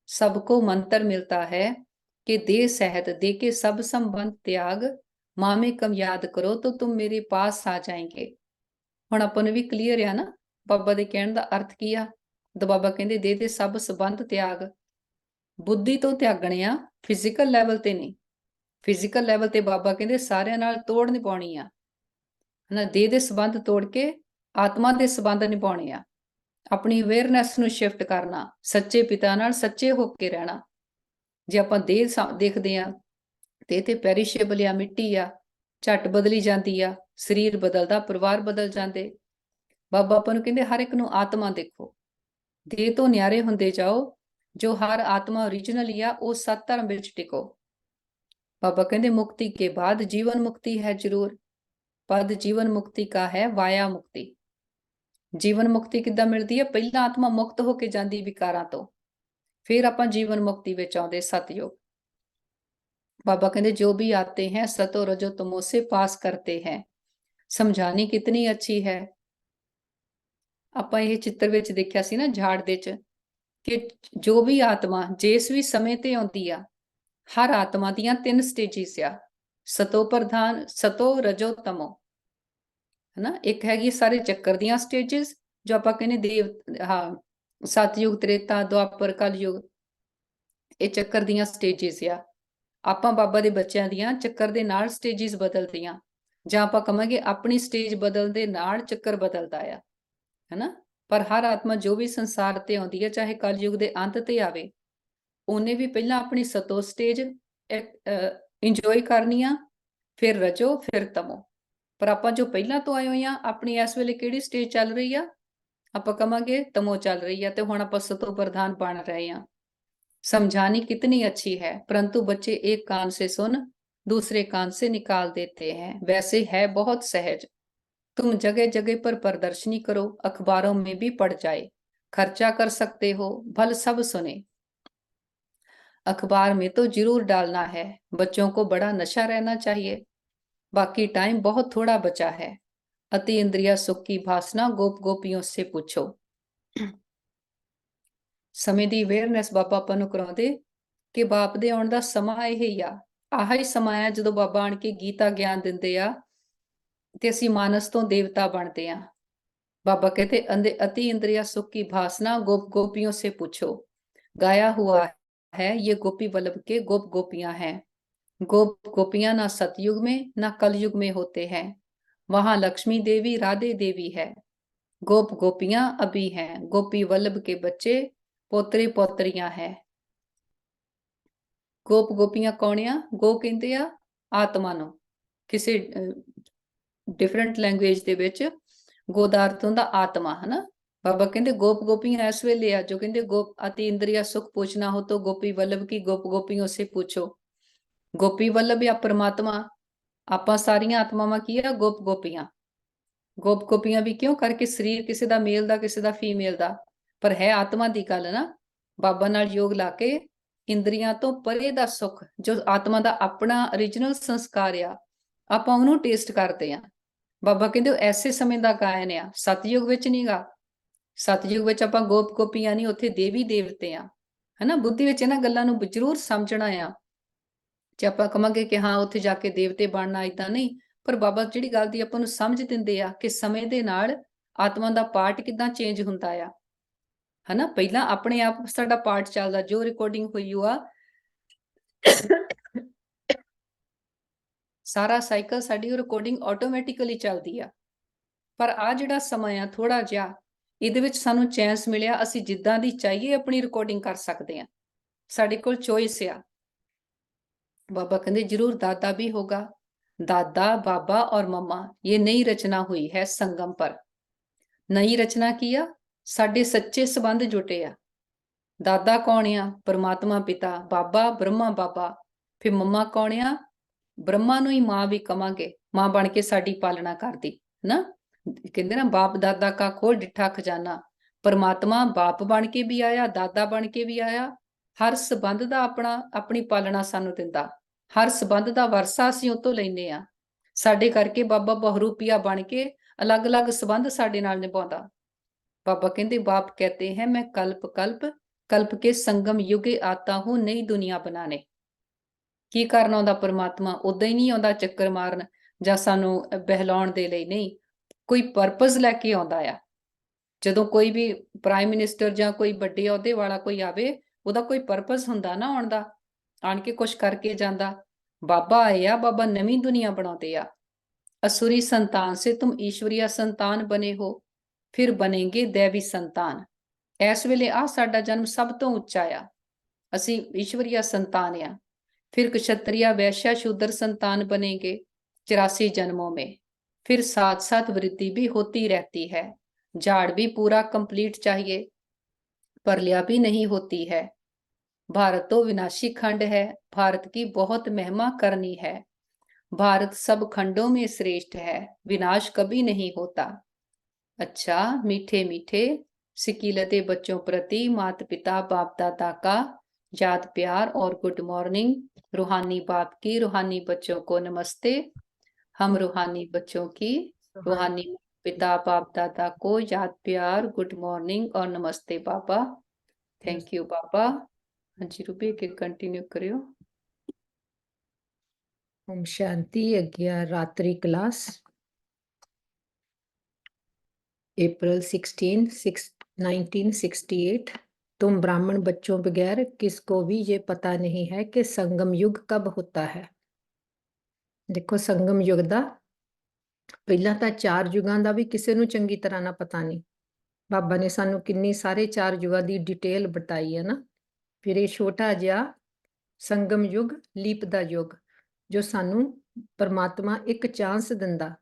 सबको मंत्र मिलता है कि देह सहित दे के सब संबंध त्याग, माँ में कम याद करो तो तुम मेरे पास आ जाएंगे। ਹੁਣ ਆਪਾਂ ਨੂੰ ਵੀ ਕਲੀਅਰ ਆ ਨਾ ਬਾਬਾ ਦੇ ਕਹਿਣ ਦਾ ਅਰਥ ਕੀ ਆ। ਤਾਂ ਬਾਬਾ ਕਹਿੰਦੇ ਦੇਹ ਦੇ ਸਭ ਸੰਬੰਧ ਤਿਆਗ, ਬੁੱਧੀ ਤੋਂ ਤਿਆਗਣੇ ਆ, ਫਿਜ਼ੀਕਲ ਲੈਵਲ ਤੇ ਨਹੀਂ। ਫਿਜ਼ੀਕਲ ਲੈਵਲ ਤੇ ਬਾਬਾ ਕਹਿੰਦੇ ਸਾਰਿਆਂ ਨਾਲ ਤੋੜ ਨਿਭਾਉਣੀ ਆ, ਹਨਾ। ਦੇਹ ਦੇ ਸੰਬੰਧ ਤੋੜ ਕੇ ਆਤਮਾ ਦੇ ਸੰਬੰਧ ਨਿਭਾਉਣੇ ਆ। ਆਪਣੀ ਅਵੇਅਰਨੈਸ ਨੂੰ ਸ਼ਿਫਟ ਕਰਨਾ, ਸੱਚੇ ਪਿਤਾ ਨਾਲ ਸੱਚੇ ਹੋ ਕੇ ਰਹਿਣਾ। ਜੇ ਆਪਾਂ ਦੇਹ ਦੇਖਦੇ ਆ ਤੇ ਪੈਰੀਸ਼ੇਬਲ ਆ, ਮਿੱਟੀ ਆ, ਝੱਟ ਬਦਲੀ ਜਾਂਦੀ ਆ, ਸਰੀਰ ਬਦਲਦਾ, ਪਰਿਵਾਰ ਬਦਲ ਜਾਂਦੇ। ਬਾਬਾ ਆਪਾਂ ਨੂੰ ਕਹਿੰਦੇ ਹਰ ਇੱਕ ਨੂੰ ਆਤਮਾ ਦੇਖੋ, ਦੇਹ ਤੋਂ ਨਿਆਰੇ ਹੁੰਦੇ ਜਾਓ। ਜੋ ਹਰ ਆਤਮਾ ਓਰੀਜਨਲ ਆ ਉਹ ਸਤ ਧਰਮ ਵਿੱਚ ਟਿਕੋ। बाबा कहते मुक्ति के बाद जीवन मुक्ति है जरूर, पद जीवन मुक्ति का है वाया मुक्ति। जीवन मुक्ति किद्दां मिलदी है? पहला आत्मा मुक्त होके जांदी विकारां तो, फिर आपां जीवन मुक्ति विच आउंदे सतयोग। बाबा कहते जो भी आते हैं सतो रजो तमो से पास करते हैं। समझानी कितनी अच्छी है। ਆਪਾਂ ਇਹ ਚਿੱਤਰ ਵਿੱਚ ਦੇਖਿਆ ਸੀ ਨਾ ਝਾੜ ਦੇ ਚ ਕਿ ਜੋ ਵੀ ਆਤਮਾ ਜਿਸ ਵੀ ਸਮੇਂ ਤੇ ਆਉਂਦੀ ਆ, ਹਰ ਆਤਮਾ ਦੀਆਂ 3 ਸਟੇਜਿਸ ਆ। ਸਤੋ ਪ੍ਰਧਾਨ, ਸਤੋ ਰਜੋ ਤਮੋ, ਹਨਾ। ਇੱਕ ਹੈਗੀ ਸਾਰੇ ਚੱਕਰ ਦੀਆਂ ਸਟੇਜਿਸ ਜੋ ਆਪਾਂ ਕਹਿੰਦੇ ਦੇਵ ਹਾਂ ਸਤਯੁਗ, ਤ੍ਰੇਤਾ, ਦੁਆਪਰ, ਕਲਯੁਗ, ਇਹ ਚੱਕਰ ਦੀਆਂ ਸਟੇਜਿਸ ਆ। ਆਪਾਂ ਬਾਬਾ ਦੇ ਬੱਚਿਆਂ ਦੀਆਂ ਚੱਕਰ ਦੇ ਨਾਲ ਸਟੇਜਿਸ ਬਦਲਦੀਆਂ, ਜਾਂ ਆਪਾਂ ਕਹਾਂਗੇ ਆਪਣੀ ਸਟੇਜ ਬਦਲਣ ਦੇ ਨਾਲ ਚੱਕਰ ਬਦਲਦਾ ਆ, ਹਨਾ। ਪਰ ਹਰ ਆਤਮਾ ਜੋ ਵੀ ਸੰਸਾਰ ਤੇ ਆਉਂਦੀ ਹੈ, ਚਾਹੇ ਕਲਯੁਗ ਦੇ ਅੰਤ ਤੇ ਆਵੇ, ਉਹਨੇ ਵੀ ਪਹਿਲਾਂ ਆਪਣੀ ਸਤੋ ਸਟੇਜ ਇੰਜੋਏ ਕਰਨੀ ਆ, ਫਿਰ ਰਜੋ, ਫਿਰ ਤਮੋ। ਪਰ ਆਪਾਂ ਜੋ ਪਹਿਲਾਂ ਤੋਂ ਆਏ ਹੋਏ ਆ, ਆਪਣੀ ਇਸ ਵੇਲੇ ਕਿਹੜੀ ਸਟੇਜ ਚੱਲ ਰਹੀ ਆ? ਆਪਾਂ ਕਹਾਂਗੇ ਤਮੋ ਚੱਲ ਰਹੀ ਆ, ਤੇ ਹੁਣ ਆਪਾਂ ਸਤੋ ਪ੍ਰਧਾਨ ਬਣ ਰਹੇ ਆ। समझानी कितनी अच्छी है, परंतु बच्चे एक कान से सुन दूसरे कान से निकाल देते हैं। वैसे है बहुत सहज। तुम जगह जगह पर प्रदर्शनी करो, अखबारों में भी पढ़ जाए, खर्चा कर सकते हो, भल सब सुने। अखबार में तो जरूर डालना है, बच्चों को बड़ा नशा रहना चाहिए। बाकी टाइम बहुत थोड़ा बचा है। अति इंद्रिया सुख की भासना गोप गोपियों से पूछो। ਸਮੇਂ ਦੀ ਅਵੇਅਰਨੈਸ ਬਾਬਾ ਆਪਾਂ ਨੂੰ ਕਰਾਉਂਦੇ ਕਿ ਬਾਪ ਦੇ ਆਉਣ ਦਾ ਸਮਾਂ ਇਹ ਹੀ ਆ। ਆਹ ਹੀ ਸਮਾਂ ਆ ਜਦੋਂ ਬਾਬਾ ਆਣ ਕੇ ਗੀਤਾ ਗਿਆਨ ਦਿੰਦੇ ਆ ਤੇ ਅਸੀਂ ਮਾਨਸ ਤੋਂ ਦੇਵਤਾ ਬਣਦੇ ਆ। बाबा कहते अति इंद्रिया सुख की भासना गोप गोपियों से पूछो। गाया हुआ है ये गोपी वल्लभ के गोप गोपियां हैं। गोप गोपियां ना सतयुग में ना कलयुग में होते हैं, वहां लक्ष्मी देवी राधे देवी है। गोप गोपियां अभी हैं, गोपी वल्लभ के बच्चे पोतरे पोतरियां है। गोप गोपियां कौन आ? गो कहते आ आत्मा ਨੂੰ, ਕਿਸੇ ਡਿਫਰੈਂਟ ਲੈਂਗੁਏਜ ਦੇ ਵਿੱਚ ਗੋ ਦਾ ਅਰਥ ਹੁੰਦਾ ਆਤਮਾ, ਹਨਾ। ਬਾਬਾ ਕਹਿੰਦੇ ਗੋਪ ਗੋਪੀਆਂ ਇਸ ਵੇਲੇ ਆ ਜੋ ਕਹਿੰਦੇ ਗੋਪ ਅति इंद्रिया सुख पूछना हो तो गोपी वल्लभ की गोप गोपियों से पूछो। ਗੋਪੀ ਵੱਲਭ ਆ ਪਰਮਾਤਮਾ, ਆਪਾਂ ਸਾਰੀਆਂ ਆਤਮਾਵਾਂ ਕੀ ਆ? ਗੋਪ ਗੋਪੀਆਂ। ਗੋਪ ਗੋਪੀਆਂ ਵੀ ਕਿਉਂ? ਕਰਕੇ ਸਰੀਰ ਕਿਸੇ ਦਾ ਮੇਲ ਦਾ, ਕਿਸੇ ਦਾ ਫੀਮੇਲ ਦਾ, ਪਰ ਹੈ ਆਤਮਾ ਦੀ ਗੱਲ ਨਾ। ਬਾਬਾ ਨਾਲ ਯੋਗ ਲਾ ਕੇ ਇੰਦਰੀਆਂ ਤੋਂ ਪਰੇ ਦਾ ਸੁੱਖ ਜੋ ਆਤਮਾ ਦਾ ਆਪਣਾ origignal ਸੰਸਕਾਰ ਆ, ਆਪਾਂ ਉਹਨੂੰ ਟੇਸਟ ਕਰਦੇ ਆ। ਬਾਬਾ ਕਹਿੰਦੇ ਐਸੇ ਸਮੇਂ ਦਾ ਗਾਇਨ ਆ, ਸਤਯੁਗ ਵਿੱਚ ਨਹੀਂ ਗਾ। ਸਤਯੁਗ ਵਿੱਚ ਆਪਾਂ ਗੋਪ ਗੋਪੀਆਂ ਨਹੀਂ, ਉੱਥੇ ਦੇਵੀ ਦੇਵਤੇ ਆ, ਹਨਾ। ਬੁੱਧੀ ਵਿੱਚ ਇਹਨਾਂ ਗੱਲਾਂ ਨੂੰ ਜ਼ਰੂਰ ਸਮਝਣਾ ਆ। ਜੇ ਆਪਾਂ ਕਹਾਂਗੇ ਕਿ ਹਾਂ ਉੱਥੇ ਜਾ ਕੇ ਦੇਵਤੇ ਬਣਨਾ, ਏਦਾਂ ਨਹੀਂ। ਪਰ ਬਾਬਾ ਜਿਹੜੀ ਗੱਲ ਦੀ ਆਪਾਂ ਨੂੰ ਸਮਝ ਦਿੰਦੇ ਆ ਕਿ ਸਮੇਂ ਦੇ ਨਾਲ ਆਤਮਾ ਦਾ ਪਾਰਟ ਕਿੱਦਾਂ ਚੇਂਜ ਹੁੰਦਾ ਆ, ਹਨਾ। ਪਹਿਲਾਂ ਆਪਣੇ ਆਪ ਸਾਡਾ ਪਾਰਟ ਚੱਲਦਾ, ਜੋ ਰਿਕਾਰਡਿੰਗ ਹੋਈ ਆ ਸਾਰਾ ਸਾਈਕਲ ਸਾਡੀ ਰਿਕਾਰਡਿੰਗ ਆਟੋਮੈਟਿਕਲੀ ਚੱਲਦੀ ਆ। ਪਰ ਆ ਜਿਹੜਾ ਸਮਾਂ ਆ ਥੋੜਾ ਜਿਹਾ, ਇਹਦੇ ਵਿੱਚ ਸਾਨੂੰ ਚਾਂਸ ਮਿਲਿਆ, ਅਸੀਂ ਜਿੱਦਾਂ ਦੀ ਚਾਹੀਏ ਆਪਣੀ ਰਿਕਾਰਡਿੰਗ ਕਰ ਸਕਦੇ ਆ। ਸਾਡੇ ਕੋਲ ਚੋਇਸ ਆ। बाबा कहते जरूर दादा भी होगा। दादा, बाबा और मम्मा ये नई रचना हुई है संगम पर। नई रचना किया, साडे सच्चे संबंध जुटे आ। दादा कौन आ? परमात्मा पिता। बाबा ब्रह्मा बाबा। फिर मम्मा कौन आ? ब्रह्मा नूं ही मां भी कवांगे, मां बन के साडी पालना करदी ना। कहंदे ना बाप दादा का खोल डिठा खजाना। परमात्मा बाप बन के भी आया, दादा बन के भी आया। हर संबंध दा अपना अपनी पालना सानू दिंदा। हर संबंध का वरसा ਅਸੀਂ ਉਹ ਤੋਂ ਲੈਨੇ ਆ। ਸਾਡੇ ਕਰਕੇ ਬਾਬਾ ਬਹੁਰੂਪੀਆ ਬਣ ਕੇ ਅਲੱਗ-ਅਲੱਗ ਸੰਬੰਧ ਸਾਡੇ ਨਾਲ ਨਿਭਾਉਂਦਾ। बाबा कहते बाप कहते हैं मैं कल्प कल्प कल्प के संगम युगे आता हूं नई दुनिया बनाने। ਕੀ ਕਰਨ ਆਉਂਦਾ ਪਰਮਾਤਮਾ? ਉਦਾਂ ਹੀ ਨਹੀਂ ਆਉਂਦਾ ਚੱਕਰ ਮਾਰਨ ਜਾਂ ਸਾਨੂੰ ਬਹਿਲਾਉਣ ਦੇ ਲਈ, ਨਹੀਂ। ਕੋਈ ਪਰਪਸ ਲੈ ਕੇ ਆਉਂਦਾ ਆ। ਜਦੋਂ ਕੋਈ ਵੀ ਪ੍ਰਾਈਮ ਮਿਨਿਸਟਰ ਜਾਂ ਕੋਈ ਵੱਡੇ ਅਹੁਦੇ ਵਾਲਾ ਕੋਈ ਆਵੇ, ਉਹਦਾ ਕੋਈ ਪਰਪਸ ਹੁੰਦਾ ਨਾ ਆਉਣ ਦਾ, ਆਣ ਕੇ ਕੁਛ ਕਰਕੇ ਜਾਂਦਾ। ਬਾਬਾ ਆਏ ਆ, ਬਾਬਾ ਨਵੀਂ ਦੁਨੀਆ ਬਣਾਉਂਦੇ ਆ। असुरी संतान से तुम ईश्वरीय संतान बने हो, फिर बनेंगे दैवी संतान। इस वेले आ साडा जन्म सब तो उच्चा आ, असी ईश्वरीय संतान आ। फिर क्षत्रिय वैश्य शूद्र संतान बनेंगे 84 जन्मों में। फिर साथ साथ वृद्धि भी होती रहती है। झाड़ भी पूरा कंप्लीट चाहिए, परलिया भी नहीं होती है। भारत तो विनाशी खंड है, भारत की बहुत महिमा करनी है। भारत सब खंडों में श्रेष्ठ है, विनाश कभी नहीं होता। अच्छा, मीठे मीठे सिकीलते बच्चों प्रति माता पिता बाप दादा का याद प्यार और गुड मॉर्निंग। रूहानी बाप की रूहानी बच्चों को नमस्ते। हम रूहानी बच्चों की रूहानी पिता बाप दादा को याद प्यार गुड मॉर्निंग और नमस्ते पापा। थैंक यू पापा। हाँ जी रूबी के कंटिन्यू करियो। ओम शांति। अज्ञा रात्रि क्लास अप्रैल 1968। तुम ब्राह्मण बच्चों बगैर किसको भी ये पता नहीं है कि संगम युग कब होता है। देखो संगम युग ਦਾ ਪਹਿਲਾਂ ਤਾਂ ਚਾਰ ਯੁਗਾਂ ਦਾ ਵੀ ਕਿਸੇ ਨੂੰ ਚੰਗੀ ਤਰ੍ਹਾਂ ਨਾ ਪਤਾ ਨਹੀਂ। ਬਾਬਾ ਨੇ ਸਾਨੂੰ ਕਿੰਨੀ ਸਾਰੇ ਚਾਰ ਯੁਗਾਂ ਦੀ ਡਿਟੇਲ ਬਤਾਈ ਹੈ ਨਾ। ਫਿਰ ਇਹ ਛੋਟਾ ਜਿਹਾ ਸੰਗਮ ਯੁਗ ਲੀਪ ਦਾ ਯੁਗ ਜੋ ਸਾਨੂੰ ਪਰਮਾਤਮਾ ਇੱਕ ਚਾਂਸ ਦਿੰਦਾ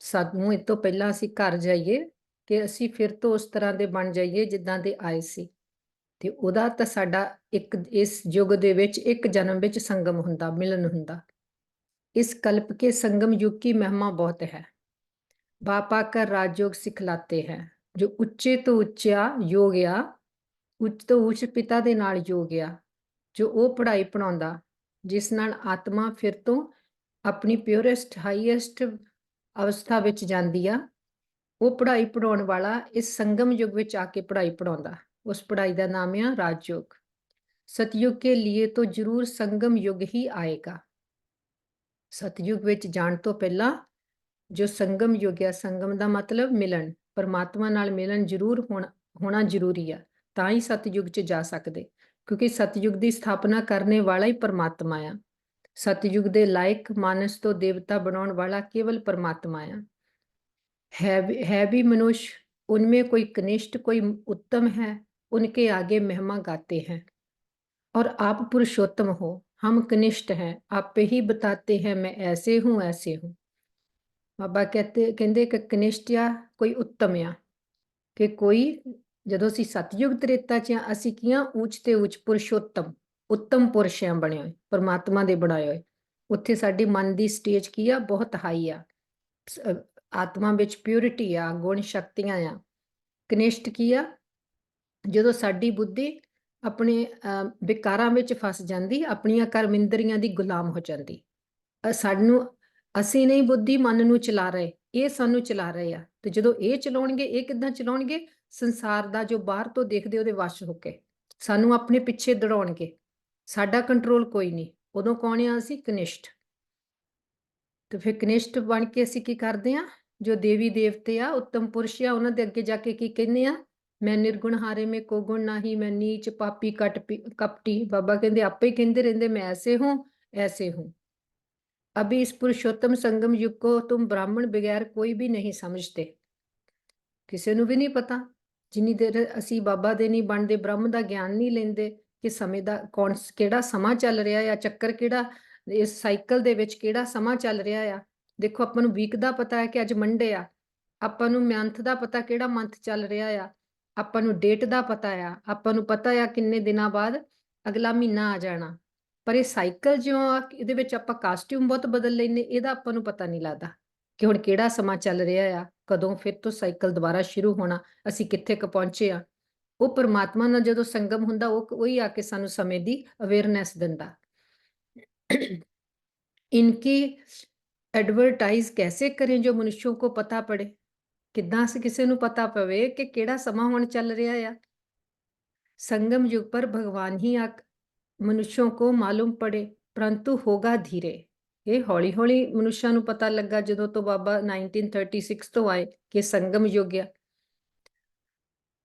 ਸਾਨੂੰ ਇਹ ਤੋਂ ਪਹਿਲਾਂ ਅਸੀਂ ਘਰ ਜਾਈਏ ਕਿ ਅਸੀਂ ਫਿਰ ਤੋਂ ਉਸ ਤਰ੍ਹਾਂ ਦੇ ਬਣ ਜਾਈਏ ਜਿੱਦਾਂ ਦੇ ਆਏ ਸੀ। ਤੇ ਉਹਦਾ ਤਾਂ ਸਾਡਾ ਇੱਕ ਇਸ ਯੁੱਗ ਦੇ ਵਿੱਚ ਇੱਕ ਜਨਮ ਵਿੱਚ ਸੰਗਮ ਹੁੰਦਾ ਮਿਲਨ ਹੁੰਦਾ। इस कल्प के संगम युग की महिमा बहुत है। बाप आकर राजयोग सिखलाते हैं जो ਉੱਚੇ ਤੋਂ ਉੱਚਾ ਯੋਗ ਆ ਉੱਚ ਤੋਂ ਉੱਚ ਪਿਤਾ ਦੇ ਨਾਲ ਯੋਗ ਆ ਜੋ ਉਹ ਪੜ੍ਹਾਈ ਪੜਾਉਂਦਾ ਜਿਸ ਨਾਲ ਆਤਮਾ ਫਿਰ ਤੋਂ ਆਪਣੀ ਪਿਓਰੈਸਟ ਹਾਈਐਸਟ ਅਵਸਥਾ ਵਿੱਚ ਜਾਂਦੀ ਆ। ਉਹ ਪੜ੍ਹਾਈ ਪੜਾਉਣ ਵਾਲਾ ਇਸ ਸੰਗਮ ਯੁਗ ਵਿੱਚ ਆ ਕੇ ਪੜ੍ਹਾਈ ਪੜਾਉਂਦਾ। ਉਸ ਪੜ੍ਹਾਈ ਦਾ ਨਾਮ ਆ ਰਾਜਯੋਗ। ਸਤਯੁਗ ਕੇ लिए तो जरूर संगम युग ही आएगा। ਸਤਯੁਗ ਵਿੱਚ ਜਾਣ ਤੋਂ ਪਹਿਲਾਂ ਜੋ ਸੰਗਮ ਯੁਗ ਆ ਸੰਗਮ ਦਾ ਮਤਲਬ ਮਿਲਣ ਪਰਮਾਤਮਾ ਨਾਲ ਮਿਲਣ ਜ਼ਰੂਰ ਹੋਣਾ ਜ਼ਰੂਰੀ ਆ ਤਾਂ ਹੀ ਸਤਯੁਗ 'ਚ ਜਾ ਸਕਦੇ ਕਿਉਂਕਿ ਸਤਯੁਗ ਦੀ ਸਥਾਪਨਾ ਕਰਨੇ ਵਾਲਾ ਹੀ ਪਰਮਾਤਮਾ ਆ। सतयुग दे लायक मानस तो देवता बनाने वाला केवल परमात्मा है भी मनुष्य उनमें कोई कनिष्ठ कोई उत्तम है उनके आगे महिमा गाते हैं। और आप पुरुषोत्तम हो हम कनिष्ठ हैं आप ही बताते हैं मैं ऐसे हूं ऐसे हूं। बाबा कहते कि कनिष्ठ या कोई उत्तम या कि कोई ਜਦੋਂ ਅਸੀਂ ਸਤਯੁਗ ਤ੍ਰੇਤਾ 'ਚ ਅਸੀਂ ਕੀਆਂ ਉੱਚ ਤੇ ਉੱਚ ਪੁਰਸ਼ੋਤਮ ਉੱਤਮ ਪੁਰਸ਼ਾਂ ਬਣੇ ਹੋਏ ਪਰਮਾਤਮਾ ਦੇ ਬਣਾਏ ਹੋਏ ਉੱਥੇ ਸਾਡੀ ਮਨ ਦੀ ਸਟੇਜ ਕੀ ਆ ਬਹੁਤ ਹਾਈ ਆ ਆਤਮਾ ਵਿੱਚ ਪਿਉਰਿਟੀ ਆ ਗੁਣ ਸ਼ਕਤੀਆਂ ਆ। ਕਨਿਸ਼ਟ ਕੀ ਆ ਜਦੋਂ ਸਾਡੀ ਬੁੱਧੀ ਆਪਣੇ ਵਿਕਾਰਾਂ ਵਿੱਚ ਫਸ ਜਾਂਦੀ ਆਪਣੀਆਂ ਕਰਮਿੰਦਰੀਆਂ ਦੀ ਗੁਲਾਮ ਹੋ ਜਾਂਦੀ ਸਾਨੂੰ ਅਸੀਂ ਨਹੀਂ ਬੁੱਧੀ ਮਨ ਨੂੰ ਚਲਾ ਰਹੇ ਇਹ ਸਾਨੂੰ ਚਲਾ ਰਹੇ ਆ ਤੇ ਜਦੋਂ ਇਹ ਚਲਾਉਣਗੇ ਇਹ ਕਿੱਦਾਂ ਚਲਾਉਣਗੇ ਸੰਸਾਰ ਦਾ ਜੋ ਬਾਹਰ ਤੋਂ ਦੇਖਦੇ ਉਹਦੇ ਵਸ਼ ਹੋ ਕੇ ਸਾਨੂੰ ਆਪਣੇ ਪਿੱਛੇ ਦੜਾਉਣਗੇ ਸਾਡਾ ਕੰਟਰੋਲ ਕੋਈ ਨਹੀਂ। ਉਦੋਂ ਕੌਣ ਆ ਅਸੀਂ ਕਨਿਸ਼ਟ ਤੇ ਫਿਰ ਕਨਿਸ਼ਟ ਬਣ ਕੇ ਅਸੀਂ ਕੀ ਕਰਦੇ ਆ ਜੋ ਦੇਵੀ ਦੇਵਤੇ ਆ ਉੱਤਮ ਪੁਰਸ਼ ਆ ਉਹਨਾਂ ਦੇ ਅੱਗੇ ਜਾ ਕੇ ਕੀ ਕਹਿੰਦੇ ਆ ਮੈਂ ਨਿਰਗੁਣ ਹਾਰੇ ਮੇ ਕੋ ਗੁਣ ਨਹੀਂ ਮੈਂ ਨੀਚ ਪਾਪੀ ਕਪਟੀ ਬਾਬਾ ਕਹਿੰਦੇ ਆਪੇ ਹੀ ਕਹਿੰਦੇ ਰਹਿੰਦੇ ਮੈਂ ਐਸੇ ਹੂੰ ऐसे हूं। अभी इस पुरुषोत्तम संगम युग को तुम ब्राह्मण बगैर कोई भी नहीं समझते ਕਿਸੇ ਨੂੰ ਵੀ ਨਹੀਂ ਪਤਾ ਜਿੰਨੀ ਦੇਰ ਅਸੀਂ ਬਾਬਾ ਦੇ ਨਹੀਂ ਬਣਦੇ ਬ੍ਰਹਮ ਦਾ ਗਿਆਨ ਨਹੀਂ ਲੈਂਦੇ ਕਿ ਸਮੇਂ ਦਾ ਕੌਣ ਕਿਹੜਾ ਸਮਾਂ ਚੱਲ ਰਿਹਾ ਆ ਚੱਕਰ ਕਿਹੜਾ ਇਸ ਸਾਈਕਲ ਦੇ ਵਿੱਚ ਕਿਹੜਾ ਸਮਾਂ ਚੱਲ ਰਿਹਾ ਆ। ਦੇਖੋ ਆਪਾਂ ਨੂੰ ਵੀਕ ਦਾ ਪਤਾ ਹੈ ਕਿ ਅੱਜ ਮੰਡੇ ਆ ਆਪਾਂ ਨੂੰ ਮੰਥ ਦਾ ਪਤਾ ਕਿਹੜਾ ਮੰਥ ਚੱਲ ਰਿਹਾ ਆ ਆਪਾਂ ਨੂੰ ਡੇਟ ਦਾ ਪਤਾ ਆ ਆਪਾਂ ਨੂੰ ਪਤਾ ਆ ਕਿੰਨੇ ਦਿਨਾਂ ਬਾਅਦ ਅਗਲਾ ਮਹੀਨਾ ਆ ਜਾਣਾ ਪਰ ਇਹ ਸਾਈਕਲ ਜਿਉਂ ਆ ਇਹਦੇ ਵਿੱਚ ਆਪਾਂ ਕਾਸਟਿਊਮ ਬਹੁਤ ਬਦਲ ਲੈਂਦੇ ਇਹਦਾ ਆਪਾਂ ਨੂੰ ਪਤਾ ਨਹੀਂ ਲੱਗਦਾ ਕਿ ਹੁਣ ਕਿਹੜਾ ਸਮਾਂ ਚੱਲ ਰਿਹਾ ਆ ਕਦੋਂ ਫਿਰ ਤੋਂ ਸਾਈਕਲ ਦੁਬਾਰਾ ਸ਼ੁਰੂ ਹੋਣਾ ਅਸੀਂ ਕਿੱਥੇ ਕ ਪਹੁੰਚੇ ਆ। ਉਹ ਪਰਮਾਤਮਾ ਨਾਲ ਜਦੋਂ ਸੰਗਮ ਹੁੰਦਾ ਉਹ ਉਹੀ ਆ ਕੇ ਸਾਨੂੰ ਸਮੇਂ ਦੀ ਅਵੇਅਰਨੈਸ ਦਿੰਦਾ। इनकी एडवर्टाइज कैसे करें जो मनुष्यों को पता पड़े किद्दां से किसी ਨੂੰ ਪਤਾ ਪਵੇ ਕਿ ਕਿਹੜਾ ਸਮਾਂ ਹੁਣ ਚੱਲ ਰਿਹਾ ਆ। संगम युग पर भगवान ही मनुष्यों को मालूम पड़े परंतु होगा धीरे। ਇਹ ਹੌਲੀ ਹੌਲੀ ਮਨੁੱਖਾਂ ਨੂੰ ਪਤਾ ਲੱਗਾ ਜਦੋਂ ਤੋਂ ਬਾਬਾ 1936 ਤੋਂ ਆਏ ਕਿ ਸੰਗਮ ਯੁੱਗ ਆ।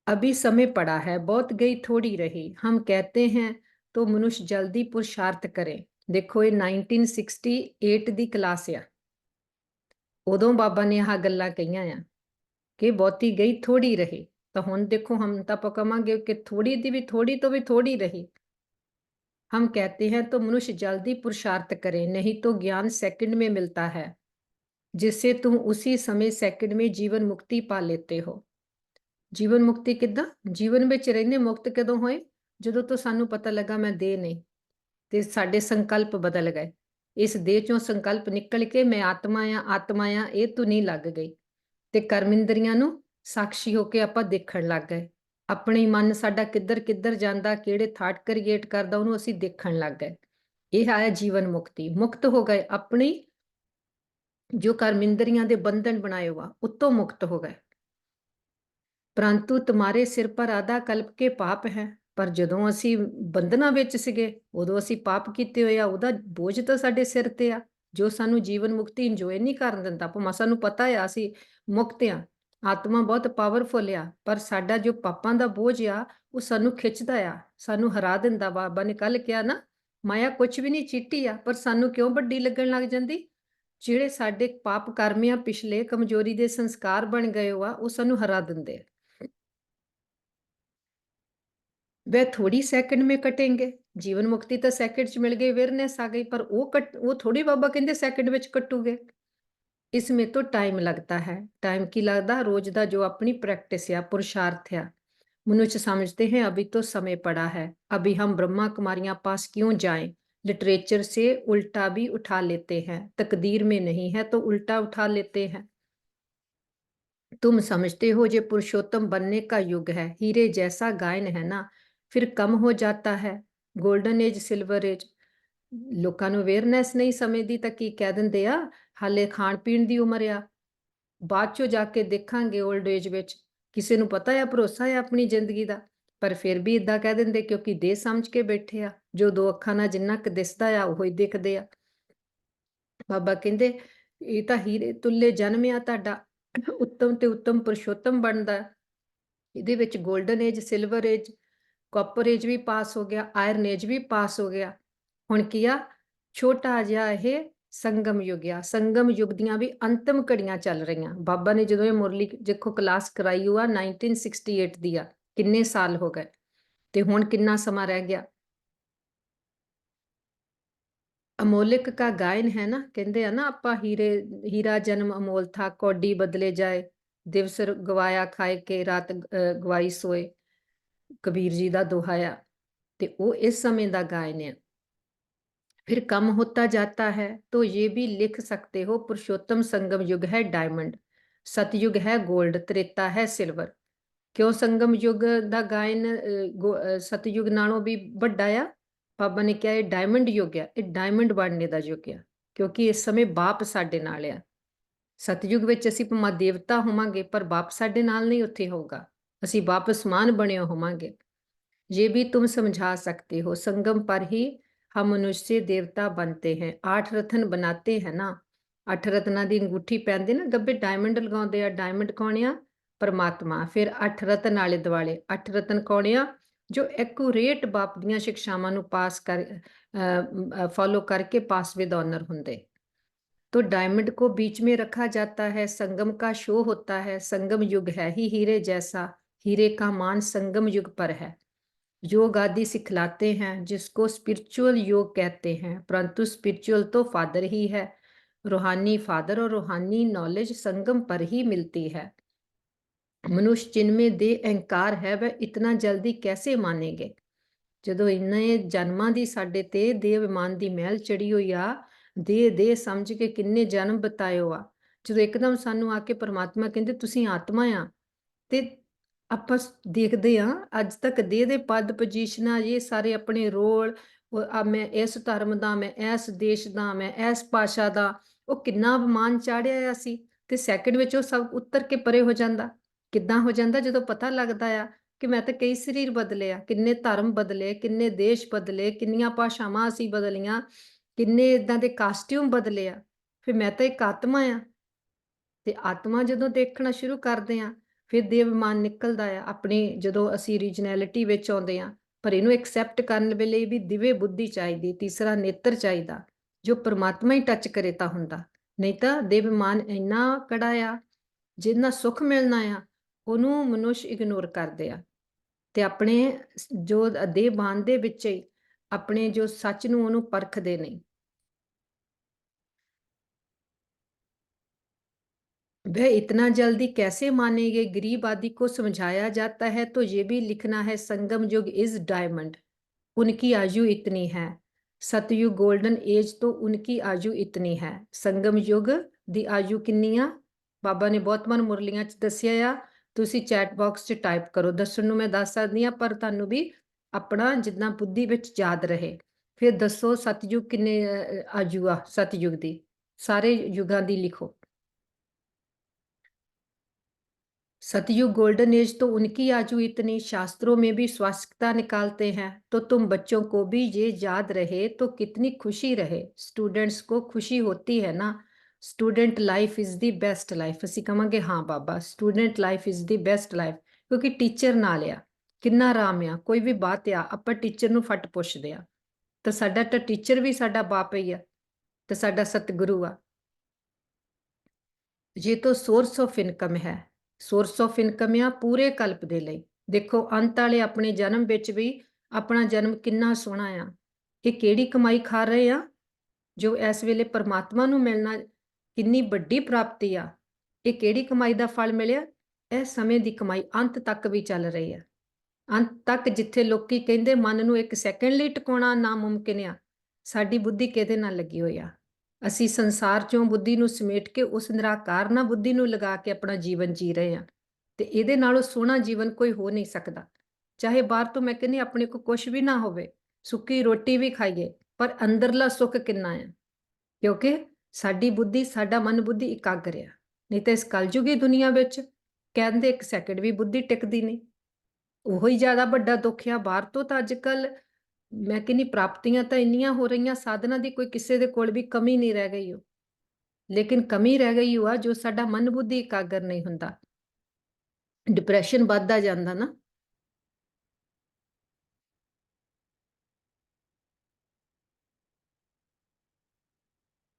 अभी समय पड़ा है बहुत गई थोड़ी रही हम कहते हैं तो मनुष्य जल्दी पुरुषार्थ करें। देखो ये 1968 ਦੀ ਕਲਾਸ ਆ ਉਦੋਂ ਬਾਬਾ ਨੇ ਆਹ ਗੱਲਾਂ ਕਹੀਆਂ ਆ ਕਿ ਬਹੁਤੀ ਗਈ ਥੋੜੀ ਰਹੀ ਤਾਂ ਹੁਣ ਦੇਖੋ ਹਮ ਤਾਂ ਆਪਾਂ ਕਵਾਂਗੇ ਕਿ ਥੋੜੀ ਦੀ ਵੀ ਥੋੜੀ रही। हम कहते हैं तो मनुष्य जल्दी पुरुषार्थ करे नहीं तो ज्ञान सेकंड में मिलता है जिससे तुम उसी समय सेकंड में जीवन मुक्ति पा लेते हो। जीवन मुक्ति किद्दां जीवन ਵਿੱਚ ਰਹਿੰਦੇ ਮੁਕਤ ਕਦੋਂ ਹੋਏ ਜਦੋਂ ਤੋਂ ਸਾਨੂੰ ਪਤਾ ਲੱਗਾ ਮੈਂ ਦੇਹ ਨਹੀਂ ਤੇ ਸਾਡੇ ਸੰਕਲਪ ਬਦਲ ਗਏ ਇਸ ਦੇਹ ਚੋਂ ਸੰਕਲਪ ਨਿਕਲ ਕੇ ਮੈਂ ਆਤਮਾ ਆ ਇਹ ਤੋਂ ਨਹੀਂ ਲੱਗ ਗਈ ਤੇ ਕਰਮ ਇੰਦਰੀਆਂ ਨੂੰ ਸਾਖੀ ਹੋ ਕੇ ਆਪਾਂ ਦੇਖਣ ਲੱਗ ਗਏ ਆਪਣੇ ਹੀ ਮਨ ਸਾਡਾ ਕਿੱਧਰ ਕਿੱਧਰ ਜਾਂਦਾ, ਕਿਹੜੇ ਥਾਟ ਕ੍ਰੀਏਟ ਕਰਦਾ, ਉਹਨੂੰ ਅਸੀਂ ਦੇਖਣ ਲੱਗ ਗਏ। ਇਹ ਆਇਆ ਜੀਵਨ ਮੁਕਤੀ। ਮੁਕਤ ਹੋ ਗਏ, ਆਪਣੀ ਜੋ ਕਰਮਿੰਦਰੀਆਂ ਦੇ ਬੰਧਨ ਬਣਾਏ हुआ ਉੱਤੋਂ ਮੁਕਤ ਹੋ ਗਏ। ਪਰੰਤੂ ਤੁਮਾਰੇ ਸਿਰ ਪਰ ਆਧਾ ਕਲਪ ਕੇ ਪਾਪ ਹੈ। ਪਰ ਜਦੋਂ ਅਸੀਂ ਬੰਧਨਾਂ ਵਿੱਚ ਸੀਗੇ, ਉਦੋਂ ਅਸੀਂ ਪਾਪ ਕੀਤੇ ਹੋਏ ਆ, ਉਹਦਾ ਬੋਝ ਤਾਂ ਸਾਡੇ ਸਿਰ ਤੇ ਆ, ਜੋ ਸਾਨੂੰ ਜੀਵਨ ਮੁਕਤੀ ਇੰਜੋਏ ਨਹੀਂ ਕਰਨ ਦਿੰਦਾ। ਭਾਵੇਂ ਸਾਨੂੰ ਪਤਾ ਆ ਅਸੀਂ ਮੁਕਤ ਆ, ਆਤਮਾ ਬਹੁਤ ਪਾਵਰਫੁਲ ਆ, ਪਰ ਸਾਡਾ ਜੋ ਪਾਪਾਂ ਦਾ ਬੋਝ ਆ, ਉਹ ਸਾਨੂੰ ਖਿੱਚਦਾ ਆ, ਸਾਨੂੰ ਹਰਾ ਦਿੰਦਾ। ਬਾਬਾ ਨੇ ਕੱਲ ਕਿਹਾ ਨਾ, ਮਾਇਆ ਕੁਛ ਵੀ ਨਹੀਂ ਚੀਟੀ ਆ, ਪਰ ਸਾਨੂੰ ਕਿਉਂ ਵੱਡੀ ਲੱਗਣ ਲੱਗ ਜਾਂਦੀ? ਜਿਹੜੇ ਸਾਡੇ ਪਾਪ ਕਰਮ ਆ, ਪਿਛਲੇ ਕਮਜ਼ੋਰੀ ਦੇ ਸੰਸਕਾਰ ਬਣ ਗਏ ਆ, ਉਹ ਸਾਨੂੰ ਹਰਾ ਦਿੰਦੇ ਆ। वह थोड़ी सेकंड में कटेंगे। जीवन मुक्ति तो सेकंड च मिल गई, अवेयरनेस आ गई, पर वो थोड़ी बाबा कहते सेकंड में कटूगे। इसमें तो टाइम लगता है। टाइम की लगता, रोज का जो अपनी प्रैक्टिस या पुरुषार्थ है। मनुष्य समझते हैं अभी तो समय पड़ा है, अभी हम ब्रह्मा कुमारियां पास क्यों जाएं। लिटरेचर से उल्टा भी उठा लेते हैं, तकदीर में नहीं है तो उल्टा उठा लेते हैं। तुम समझते हो ये पुरुषोत्तम बनने का युग है, हीरे जैसा गायन है ना, फिर कम हो जाता है। गोल्डन एज सिल्वर एज, ਲੋਕਾਂ ਨੂੰ ਅਵੇਅਰਨੈਸ ਨਹੀਂ ਸਮਝਦੀ ਤਾਂ ਕੀ ਕਹਿ ਦਿੰਦੇ ਆ, ਹਾਲੇ ਖਾਣ ਪੀਣ ਦੀ ਉਮਰ ਆ, ਬਾਅਦ ਚੋਂ ਜਾ ਕੇ ਦੇਖਾਂਗੇ 올ਡ ਏਜ ਵਿੱਚ। ਕਿਸੇ ਨੂੰ ਪਤਾ ਆ, ਭਰੋਸਾ ਆ ਆਪਣੀ ਜ਼ਿੰਦਗੀ ਦਾ, ਪਰ ਫਿਰ ਵੀ ਇਦਾਂ ਕਹਿ ਦਿੰਦੇ ਕਿਉਂਕਿ ਦੇਹ ਸਮਝ ਕੇ ਬੈਠੇ ਆ। ਜੋ ਦੋ ਅੱਖਾਂ ਨਾਲ ਜਿੰਨਾ ਕੁ ਦਿਸਦਾ ਆ ਉਹੀ ਦਿਖਦੇ ਆ। ਬਾਬਾ ਕਹਿੰਦੇ ਇਹ ਤਾਂ ਹੀਰੇ ਤੁੱਲੇ ਜਨਮ ਆ ਤੁਹਾਡਾ, ਉੱਤਮ ਤੇ ਉੱਤਮ ਪੁਰਸ਼ੋਤਮ ਬਣਦਾ। ਇਹਦੇ ਵਿੱਚ golden age, silver age, copper age ਵੀ ਪਾਸ ਹੋ ਗਿਆ, ਆਇਰਨ ਏਜ ਵੀ ਪਾਸ ਹੋ ਗਿਆ। ਹੁਣ ਕੀ ਆ, ਛੋਟਾ ਜਿਹਾ ਇਹ ਸੰਗਮ ਯੁੱਗ ਆ। ਸੰਗਮ ਯੁੱਗ ਦੀਆਂ ਵੀ ਅੰਤਮ ਘੜੀਆਂ ਚੱਲ ਰਹੀਆਂ। ਬਾਬਾ ਨੇ ਜਦੋਂ ਇਹ ਮੁਰਲੀ ਦੇਖੋ ਕਲਾਸ ਕਰਾਈ ਹੋਆ 1968 ਦੀ ਆ, ਕਿੰਨੇ ਸਾਲ ਹੋ ਗਏ ਤੇ ਹੁਣ ਕਿੰਨਾ ਸਮਾਂ ਰਹਿ ਗਿਆ। ਅਮੋਲਿਕ ਕਾ ਗਾਇਨ ਹੈ ਨਾ, ਕਹਿੰਦੇ ਆ ਨਾ ਆਪਾਂ ਹੀਰਾ ਜਨਮ ਅਮੋਲ ਥਾ, ਕੌਡੀ ਬਦਲੇ ਜਾਏ, ਦਿਵਸ ਗਵਾਇਆ ਖਾਏ ਕੇ, ਰਾਤ ਗਵਾਈ ਸੋਏ, ਕਬੀਰ ਜੀ ਦਾ ਦੋਹਾ ਆ, ਤੇ ਉਹ ਇਸ ਸਮੇਂ ਦਾ ਗਾਇਨ ਆ। फिर कम होता जाता है तो ये भी लिख सकते हो, पुरुषोत्तम संगम युग है डायमंड, सतयुग है गोल्ड, त्रेता है सिल्वर। क्यों संगम युग ਦਾ ਗਾਇਨ ਸਤਯੁਗ ਨਾਲੋਂ ਵੀ ਵੱਡਾ ਆ? ਬਾਬਾ ਨੇ ਕਿਹਾ ਇਹ ਡਾਇਮੰਡ ਯੁੱਗ ਆ, ਇਹ ਡਾਇਮੰਡ ਬਣਨੇ ਦਾ ਯੁੱਗ ਆ, ਕਿਉਂਕਿ ਇਸ ਸਮੇਂ ਬਾਪ ਸਾਡੇ ਨਾਲ ਆ। ਸਤਯੁਗ ਵਿੱਚ ਅਸੀਂ ਭਾਵੇਂ ਦੇਵਤਾ ਹੋਵਾਂਗੇ, ਪਰ ਬਾਪ ਸਾਡੇ ਨਾਲ ਨਹੀਂ ਉੱਥੇ ਹੋਊਗਾ, ਅਸੀਂ ਬਾਪ ਸਮਾਨ ਬਣੇ ਹੋਵਾਂਗੇ। ये भी तुम समझा सकते हो, संगम पर ही हम मनुष्य देवता बनते हैं। 8 रत्न बनाते हैं ना, 8 रत्ना ਦੀ ਅੰਗੂਠੀ ਪੈਂਦੇ ਨਾ, ਗੱਬੇ ਡਾਇਮੰਡ ਲਗਾਉਂਦੇ ਆ। ਡਾਇਮੰਡ ਕੌਣ ਆ? ਪਰਮਾਤਮਾ। ਫਿਰ 8 ਰਤਨ ਵਾਲੇ ਦੁਆਲੇ 8 ਰਤਨ ਕੌਣ ਆ? ਜੋ ਐਕੂਰੇਟ ਬਾਪ ਦੀਆਂ ਸਿੱਖਿਆਵਾਂ ਨੂੰ ਪਾਸ ਕਰ फॉलो करके पास विद ऑनर ਹੁੰਦੇ। तो डायमंड को बीच में रखा जाता है, संगम का शो होता है। संगम युग है ही हीरे जैसा, हीरे का मान संगम युग पर है। योग आदि सिखलाते हैं जिसको स्पिरिचुअल योग कहते हैं, परंतु स्पिरिचुअल तो फादर ही है। रूहानी फादर और रूहानी नॉलेज संगम पर ही मिलती है। मनुष्य जिनमें दे अहंकार है वह इतना जल्दी कैसे मानेंगे। ਜਦੋਂ ਇੰਨੇ ਜਨਮਾਂ ਦੀ ਸਾਡੇ ਤੇ ਦੇਹ ਅਭਿਮਾਨ ਦੀ ਮਹਿਲ ਚੜੀ ਹੋਈ ਆ, ਦੇਹ ਸਮਝ ਕੇ ਕਿੰਨੇ ਜਨਮ ਬਤਾਇਓ ਆ, ਜਦੋਂ ਇੱਕਦਮ ਸਾਨੂੰ ਆ ਕੇ ਪਰਮਾਤਮਾ ਕਹਿੰਦੇ ਤੁਸੀਂ ਆਤਮਾ ਆ, ਤੇ ਆਪਾਂ ਦੇਖਦੇ ਆ ਅੱਜ ਤੱਕ ਦੇਹ ਦੇ ਪਦ ਪੋਜੀਸ਼ਨਾਂ, ਇਹ ਸਾਰੇ ਆਪਣੇ ਰੋਲ, ਮੈਂ ਇਸ ਧਰਮ ਦਾ, ਮੈਂ ਇਸ ਦੇਸ਼ ਦਾ, ਮੈਂ ਇਸ ਭਾਸ਼ਾ ਦਾ, ਉਹ ਕਿੰਨਾ ਅਭਿਮਾਨ ਚਾੜਿਆ ਆ ਸੀ, ਤੇ ਸੈਕਿੰਡ ਵਿੱਚ ਉਹ ਸਭ ਉੱਤਰ ਕੇ ਪਰੇ ਹੋ ਜਾਂਦਾ। ਕਿੱਦਾਂ ਹੋ ਜਾਂਦਾ? ਜਦੋਂ ਪਤਾ ਲੱਗਦਾ ਆ ਕਿ ਮੈਂ ਤਾਂ ਕਈ ਸਰੀਰ ਬਦਲੇ ਆ, ਕਿੰਨੇ ਧਰਮ ਬਦਲੇ, ਕਿੰਨੇ ਦੇਸ਼ ਬਦਲੇ, ਕਿੰਨੀਆਂ ਭਾਸ਼ਾਵਾਂ ਅਸੀਂ ਬਦਲੀਆਂ, ਕਿੰਨੇ ਇਦਾਂ ਦੇ ਕਾਸਟਿਊਮ ਬਦਲੇ ਆ, ਫਿਰ ਮੈਂ ਤਾਂ ਇੱਕ ਆਤਮਾ ਆ। ਤੇ ਆਤਮਾ ਜਦੋਂ ਦੇਖਣਾ ਸ਼ੁਰੂ ਕਰਦੇ ਆ, ਫਿਰ ਦੇਹ ਅਭਿਮਾਨ ਨਿਕਲਦਾ ਆ ਆਪਣੀ, ਜਦੋਂ ਅਸੀਂ ਰੀਜਨੈਲਿਟੀ ਵਿੱਚ ਆਉਂਦੇ ਆ। ਪਰ ਇਹਨੂੰ ਐਕਸੈਪਟ ਕਰਨ ਵੇਲੇ ਵੀ ਦਿਵੇ ਬੁੱਧੀ ਚਾਹੀਦੀ, ਤੀਸਰਾ ਨੇਤਰ ਚਾਹੀਦਾ, ਜੋ ਪਰਮਾਤਮਾ ਹੀ ਟੱਚ ਕਰੇ ਤਾਂ ਹੁੰਦਾ। ਨਹੀਂ ਤਾਂ ਦੇਹ ਅਭਿਮਾਨ ਇੰਨਾ ਕੜਾ ਆ, ਜਿੰਨਾ ਸੁੱਖ ਮਿਲਣਾ ਆ ਉਹਨੂੰ ਮਨੁੱਖ ਇਗਨੋਰ ਕਰਦੇ ਆ, ਤੇ ਆਪਣੇ ਜੋ ਦੇਹ ਬਾਣ ਦੇ ਵਿੱਚ ਹੀ ਆਪਣੇ ਜੋ ਸੱਚ ਨੂੰ ਉਹਨੂੰ ਪਰਖਦੇ ਨਹੀਂ। वह इतना जल्दी कैसे मानेंगे, गरीब आदि को समझाया जाता है तो ये भी लिखना है संगम युग इज डायमंड, उनकी आयु इतनी है। सतयुग गोल्डन एज तो उनकी आयु इतनी है। संगम युग दी आयु किन्नी आ? बाबा ने बहुत मन मुरलियां च दसिया आ, ਤੁਸੀਂ ਚੈਟ ਬਾਕਸ 'ਚ ਟਾਈਪ ਕਰੋ, ਦੱਸਣ ਨੂੰ ਮੈਂ ਦੱਸ ਸਕਦੀ ਹਾਂ, ਪਰ ਤੁਹਾਨੂੰ ਵੀ ਆਪਣਾ ਜਿੱਦਾਂ ਬੁੱਧੀ ਵਿੱਚ ਯਾਦ ਰਹੇ। ਫਿਰ ਦੱਸੋ ਸਤਿਯੁਗ ਕਿੰਨੇ ਆਜੂਆ, ਸਤਿਯੁਗ ਦੀ सारे युगां दी लिखो। सतयुग गोल्डन एज तो उनकी आजू इतनी, शास्त्रों में भी स्वास्थ्यता निकालते हैं, तो तुम बच्चों को भी ये याद रहे तो कितनी खुशी रहे। स्टूडेंट्स को खुशी होती है ना, student life is the best life. ਅਸੀਂ ਕਹਾਂਗੇ ਹਾਂ ਬਾਬਾ, student life is the best life, ਕਿਉਂਕਿ ਟੀਚਰ ਨਾਲ ਆ, ਕਿੰਨਾ ਆਰਾਮ ਆ। ਕੋਈ ਵੀ ਬਾਤ ਆ ਆਪਾਂ ਟੀਚਰ ਨੂੰ ਫਟ ਪੁੱਛਦੇ ਆ, ਤਾਂ ਸਾਡਾ ਤਾਂ ਟੀਚਰ ਵੀ ਸਾਡਾ ਬਾਪ ਹੀ ਆ, ਤੇ ਸਾਡਾ ਸਤਿਗੁਰੂ ਆ। ये तो सोर्स ऑफ इनकम है, सोर्स ऑफ इनकम आ पूरे कल्प दे लई। देखो अंत वाले अपने जन्म विच भी अपना जन्म किन्ना सोहना आ, ये किहड़ी कमाई खा रहे आ जो इस वेले परमात्मा नूं मिलना किन्नी वड्डी प्राप्ति आ। ये किहड़ी कमाई दा फल मिलिया, इस समय दी कमाई अंत तक भी चल रही है। अंत तक जिथे लोकी कहिंदे मन नूं एक सैकंड लई टिकाउणा नामुमकिन आ, साडी बुद्धि किहदे नाल लगी होई आ। ਅਸੀਂ ਸੰਸਾਰ ਚੋਂ ਬੁੱਧੀ ਨੂੰ ਸਮੇਟ ਕੇ ਉਸ ਨਿਰਾਕਾਰ ਨਾਲ ਬੁੱਧੀ ਨੂੰ ਲਗਾ ਕੇ ਆਪਣਾ ਜੀਵਨ ਜੀ ਰਹੇ ਹਾਂ, ਤੇ ਇਹਦੇ ਨਾਲੋਂ ਸੋਹਣਾ ਜੀਵਨ ਕੋਈ ਹੋ ਨਹੀਂ ਸਕਦਾ। ਚਾਹੇ ਬਾਹਰ ਤੋਂ ਮੈਂ ਕਹਿੰਦੀ ਆਪਣੇ ਕੋ ਕੁਝ ਵੀ ਨਾ ਹੋਵੇ, ਸੁੱਕੀ ਰੋਟੀ ਵੀ ਖਾਈਏ, ਪਰ ਅੰਦਰਲਾ ਸੁੱਖ ਕਿੰਨਾ ਹੈ, ਕਿਉਂਕਿ ਸਾਡੀ ਬੁੱਧੀ, ਸਾਡਾ ਮਨ ਬੁੱਧੀ ਇਕਾਗਰ ਆ। ਨਹੀਂ ਤਾਂ ਇਸ ਕਲਯੁਗੀ ਦੁਨੀਆ ਵਿੱਚ ਕਹਿੰਦੇ ਇੱਕ ਸੈਕਿੰਡ ਵੀ ਬੁੱਧੀ ਟਿਕਦੀ ਨਹੀਂ। ਉਹੋ ਹੀ ਜ਼ਿਆਦਾ ਵੱਡਾ ਦੁੱਖ ਆ। ਬਾਹਰ ਤੋਂ ਤਾਂ ਅੱਜ ਕੱਲ ਮੈਂ ਕਹਿੰਦੀ ਪ੍ਰਾਪਤੀਆਂ ਤਾਂ ਇੰਨੀਆਂ ਹੋ ਰਹੀਆਂ, ਸਾਧਨਾ ਦੀ ਕੋਈ ਕਿਸੇ ਦੇ ਕੋਲ ਵੀ ਕਮੀ ਨਹੀਂ ਰਹਿ ਗਈ ਹੋ, ਲੇਕਿਨ ਕਮੀ ਰਹਿ ਗਈ ਹੋ ਆ ਜੋ ਸਾਡਾ ਮਨ ਬੁੱਧੀ ਇਕਾਗਰ ਨਹੀਂ ਹੁੰਦਾ, ਡਿਪਰੈਸ਼ਨ ਵੱਧਦਾ ਜਾਂਦਾ ਨਾ।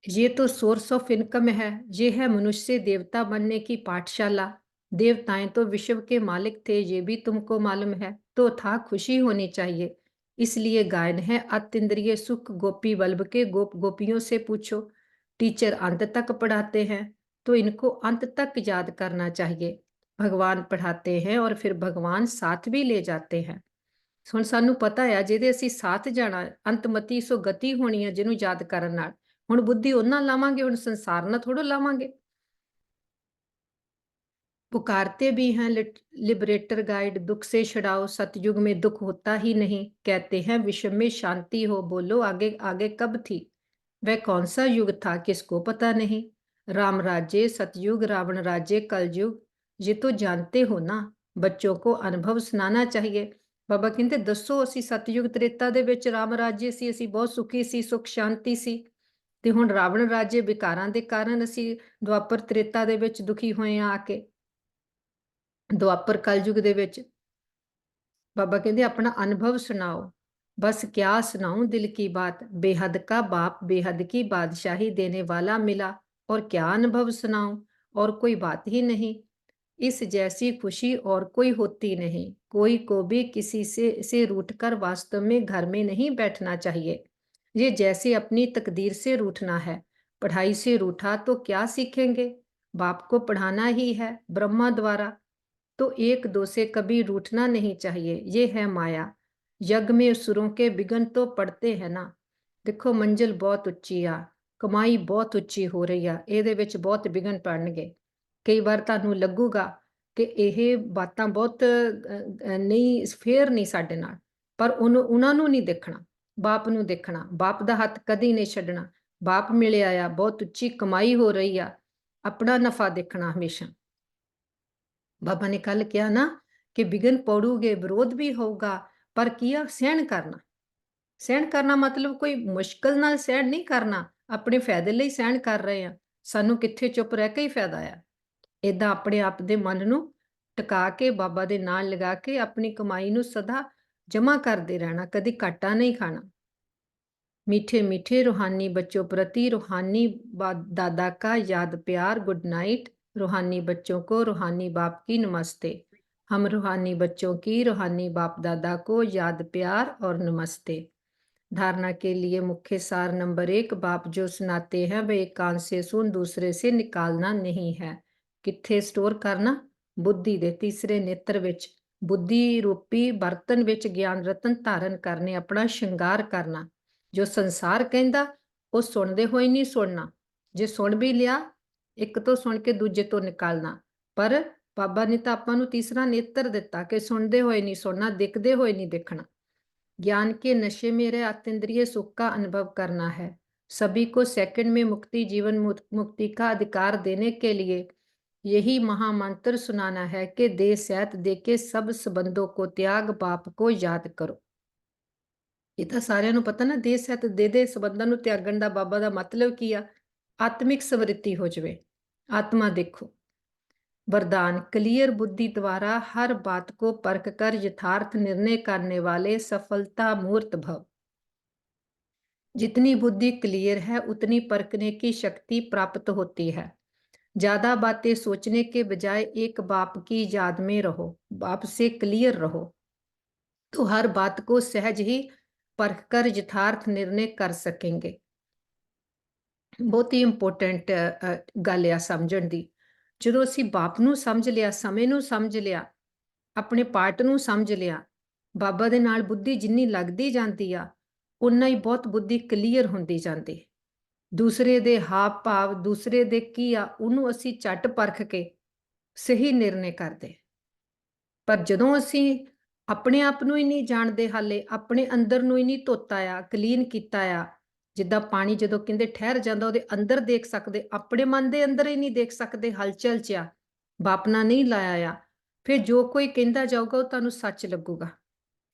ये तो सोर्स ऑफ इनकम है, ये है मनुष्य देवता बनने की पाठशाला। देवताएं तो विश्व के मालिक थे, ये भी तुमको मालूम है, तो था खुशी होनी चाहिए। इसलिए गायन है अतीन्द्रिय सुख गोपी बल्ब के, गोप गोपियों से पूछो। टीचर अंत तक पढ़ाते हैं तो इनको अंत तक याद करना चाहिए। भगवान पढ़ाते हैं और फिर भगवान साथ भी ले जाते हैं। ਹੁਣ ਸਾਨੂੰ ਪਤਾ ਆ ਜਿਹਦੇ ਅਸੀਂ ਸਾਥ ਜਾਣਾ, ਅੰਤਮਤੀ ਸੋ ਗਤੀ ਹੋਣੀ ਆ ਜਿਹਨੂੰ ਯਾਦ ਕਰਨ ਨਾਲ। ਹੁਣ ਬੁੱਧੀ ਉਹਨਾਂ ਲਾਵਾਂਗੇ, ਹੁਣ ਸੰਸਾਰ ਨਾਲ ਥੋੜੋ ਲਾਵਾਂਗੇ। पुकारते भी हैं लिबरेटर गाइड, दुख से छुड़ाओ, सतयुग में दुख होता ही नहीं। कहते हैं विश्व में शांति हो, बोलो आगे आगे कब थी। वह कौन सा युग था किसको पता नहीं। राम राज्य सतयुग, रावण राज्य कलयुग, ये तो जानते हो ना, बच्चों को अनुभव सुनाना चाहिए। ਬਾਬਾ ਕਹਿੰਦੇ ਦੱਸੋ ਅਸੀਂ ਸਤਯੁਗ ਤ੍ਰੇਤਾ ਦੇ ਵਿੱਚ ਰਾਮ ਰਾਜੇ ਸੀ, ਅਸੀਂ ਬਹੁਤ ਸੁਖੀ ਸੀ, ਸੁਖ ਸ਼ਾਂਤੀ ਸੀ, ਤੇ ਹੁਣ ਰਾਵਣ ਰਾਜੇ ਵਿਕਾਰਾਂ ਦੇ ਕਾਰਨ ਅਸੀਂ ਦੁਆਪਰ ਤ੍ਰੇਤਾ ਦੇ ਵਿੱਚ ਦੁਖੀ ਹੋਏ ਆ ਕੇ। ਦੁਆਪਰ ਕਲਯੁਗ ਦੇ ਵਿੱਚ ਬਾਬਾ ਕਹਿੰਦੇ ਆਪਣਾ ਅਨੁਭਵ ਸੁਣਾਓ। बस क्या सुनाऊं दिल की बात, बेहद का बाप बेहद की बादशाही देने वाला मिला, और क्या अनुभव सुनाऊं, और कोई बात ही नहीं। इस जैसी खुशी और कोई होती नहीं। कोई को भी किसी से रूठकर वास्तव में घर में नहीं बैठना चाहिए। ये जैसे अपनी तकदीर से रूठना है। पढ़ाई से रूठा तो क्या सीखेंगे, बाप को पढ़ाना ही है ब्रह्मा द्वारा, तो एक दो से कभी रूठना नहीं चाहिए। ये है माया, यज्ञ में सुरों के विघ्न तो पड़ते हैं ना। देखो मंजिल बहुत उच्ची आ, कमाई बहुत ਉੱਚੀ ਹੋ ਰਹੀ ਆ, ਇਹਦੇ ਵਿੱਚ ਬਹੁਤ ਵਿਘਨ ਪੈਣਗੇ। ਕਈ ਵਾਰ ਤੁਹਾਨੂੰ ਲੱਗੂਗਾ ਕਿ ਇਹ ਬਾਤਾਂ ਬਹੁਤ ਨਹੀਂ ਫੇਅਰ ਨਹੀਂ ਸਾਡੇ ਨਾਲ, ਪਰ ਉਹਨਾਂ ਨੂੰ ਨਹੀਂ ਦੇਖਣਾ, ਬਾਪ ਨੂੰ ਦੇਖਣਾ। ਬਾਪ ਦਾ ਹੱਥ ਕਦੀ ਨਹੀਂ ਛੱਡਣਾ। ਬਾਪ ਮਿਲਿਆ ਆ, ਬਹੁਤ ਉੱਚੀ ਕਮਾਈ ਹੋ ਰਹੀ ਆ, ਆਪਣਾ ਨਫਾ ਦੇਖਣਾ ਹਮੇਸ਼ਾ। ਬਾਬਾ ਨੇ ਕੱਲ ਕਿਹਾ ਨਾ ਕਿ ਵਿਘਨ ਪੜੂਗੇ, ਵਿਰੋਧ ਵੀ ਹੋਊਗਾ, ਪਰ ਕੀ ਆ ਸਹਿਣ ਕਰਨਾ। ਸਹਿਣ ਕਰਨਾ ਮਤਲਬ ਕੋਈ ਮੁਸ਼ਕਲ ਨਾਲ ਸਹਿਣ ਨਹੀਂ ਕਰਨਾ, ਆਪਣੇ ਫਾਇਦੇ ਲਈ ਸਹਿਣ ਕਰ ਰਹੇ ਆ। ਸਾਨੂੰ ਕਿੱਥੇ ਚੁੱਪ ਰਹਿ ਕੇ ਹੀ ਫਾਇਦਾ ਆ। ਏਦਾਂ ਆਪਣੇ ਆਪ ਦੇ ਮਨ ਨੂੰ ਟਿਕਾ ਕੇ ਬਾਬਾ ਦੇ ਨਾਲ ਲਗਾ ਕੇ ਆਪਣੀ ਕਮਾਈ ਨੂੰ ਸਦਾ ਜਮਾ ਕਰਦੇ ਰਹਿਣਾ, ਕਦੀ ਘਾਟਾ ਨਹੀਂ ਖਾਣਾ। मीठे मीठे रूहानी बच्चों प्रति रूहानी दादा का याद प्यार, गुड नाइट। रूहानी बच्चों को रूहानी बाप की नमस्ते। हम रूहानी बच्चों की रूहानी बाप दादा को याद प्यार और नमस्ते। धारणा के लिए मुख्य सार नंबर 1, बाप जो सुनाते हैं वह एक कान से सुन दूसरे से निकालना नहीं है। कित्थे स्टोर करना, बुद्धि दे तीसरे नेत्र विच, बुद्धि रूपी बर्तन विच ज्ञान रतन धारण करने, अपना श्रृंगार करना। जो संसार कहता वो सुनते हुए नहीं सुनना, जे सुन भी लिया एक तो सुन के दूजे तो निकालना, पर ਬਾਬਾ ਨੇ ਤਾਂ ਆਪਾਂ ਨੂੰ ਤੀਸਰਾ ਨੇਤਰ ਦਿੱਤਾ ਕਿ ਸੁਣਦੇ ਹੋਏ ਨਹੀਂ ਸੁਣਨਾ, ਦਿਖਦੇ ਹੋਏ ਨਹੀਂ देखना। ज्ञान के नशे में रह अतीन्द्रिय सुख का अनुभव करना है। सभी को सेकंड में मुक्ति, जीवन मुक्ति का अधिकार देने के लिए यही महामंत्र सुनाना है कि देह सहित दे के सब संबंधों को त्याग, पाप को याद करो। ਇਹ ਤਾਂ ਸਾਰਿਆਂ ਨੂੰ ਪਤਾ ਨਾ, ਦੇਹ ਸਹਿਤ ਦੇ ਸੰਬੰਧਾਂ ਨੂੰ ਤਿਆਗਣ ਦਾ ਬਾਬਾ ਦਾ ਮਤਲਬ ਕੀ ਆ? ਆਤਮਿਕ ਸਮਰਿੱਧੀ ਹੋ ਜਾਵੇ, ਆਤਮਾ ਦੇਖੋ। वरदान, क्लियर बुद्धि द्वारा हर बात को परख कर यथार्थ निर्णय करने वाले सफलता मूर्त भव। जितनी बुद्धि क्लियर है उतनी परखने की शक्ति प्राप्त होती है। ज्यादा बातें सोचने के बजाय एक बाप की याद में रहो, बाप से क्लियर रहो, तो हर बात को सहज ही परख कर यथार्थ निर्णय कर सकेंगे। बहुत ही इंपोर्टेंट गल आ समझण दी। ਜਦੋਂ ਅਸੀਂ ਬਾਪ ਨੂੰ ਸਮਝ ਲਿਆ, ਸਮੇਂ ਨੂੰ ਸਮਝ ਲਿਆ, ਆਪਣੇ ਪਾਰਟ ਨੂੰ ਸਮਝ ਲਿਆ, ਬਾਬਾ ਦੇ ਨਾਲ ਬੁੱਧੀ ਜਿੰਨੀ ਲੱਗਦੀ ਜਾਂਦੀ ਆ, ਉਨਾ ਹੀ ਬਹੁਤ ਬੁੱਧੀ ਕਲੀਅਰ ਹੁੰਦੀ ਜਾਂਦੀ। ਦੂਸਰੇ ਦੇ ਹਾਵ ਭਾਵ, ਦੂਸਰੇ ਦੇ ਕੀ ਆ, ਉਹਨੂੰ ਅਸੀਂ ਝੱਟ ਪਰਖ ਕੇ ਸਹੀ ਨਿਰਣੇ ਕਰਦੇ। ਪਰ ਜਦੋਂ ਅਸੀਂ ਆਪਣੇ ਆਪ ਨੂੰ ਹੀ ਨਹੀਂ ਜਾਣਦੇ, ਹਾਲੇ ਆਪਣੇ ਅੰਦਰ ਨੂੰ ਹੀ ਨਹੀਂ ਧੋਤਾ ਆ, ਕਲੀਨ ਕੀਤਾ ਆ, ਜਿੱਦਾਂ ਪਾਣੀ ਜਦੋਂ ਕਹਿੰਦੇ ਠਹਿਰ ਜਾਂਦਾ ਉਹਦੇ ਅੰਦਰ ਦੇਖ ਸਕਦੇ, ਆਪਣੇ ਮਨ ਦੇ ਅੰਦਰ ਹੀ ਨਹੀਂ ਦੇਖ ਸਕਦੇ, ਹਲਚਲ 'ਚ ਆ, ਬਾਪਨਾ ਨਹੀਂ ਲਾਇਆ ਆ, ਫਿਰ ਜੋ ਕੋਈ ਕਹਿੰਦਾ ਜਾਊਗਾ ਉਹ ਤੁਹਾਨੂੰ ਸੱਚ ਲੱਗੂਗਾ।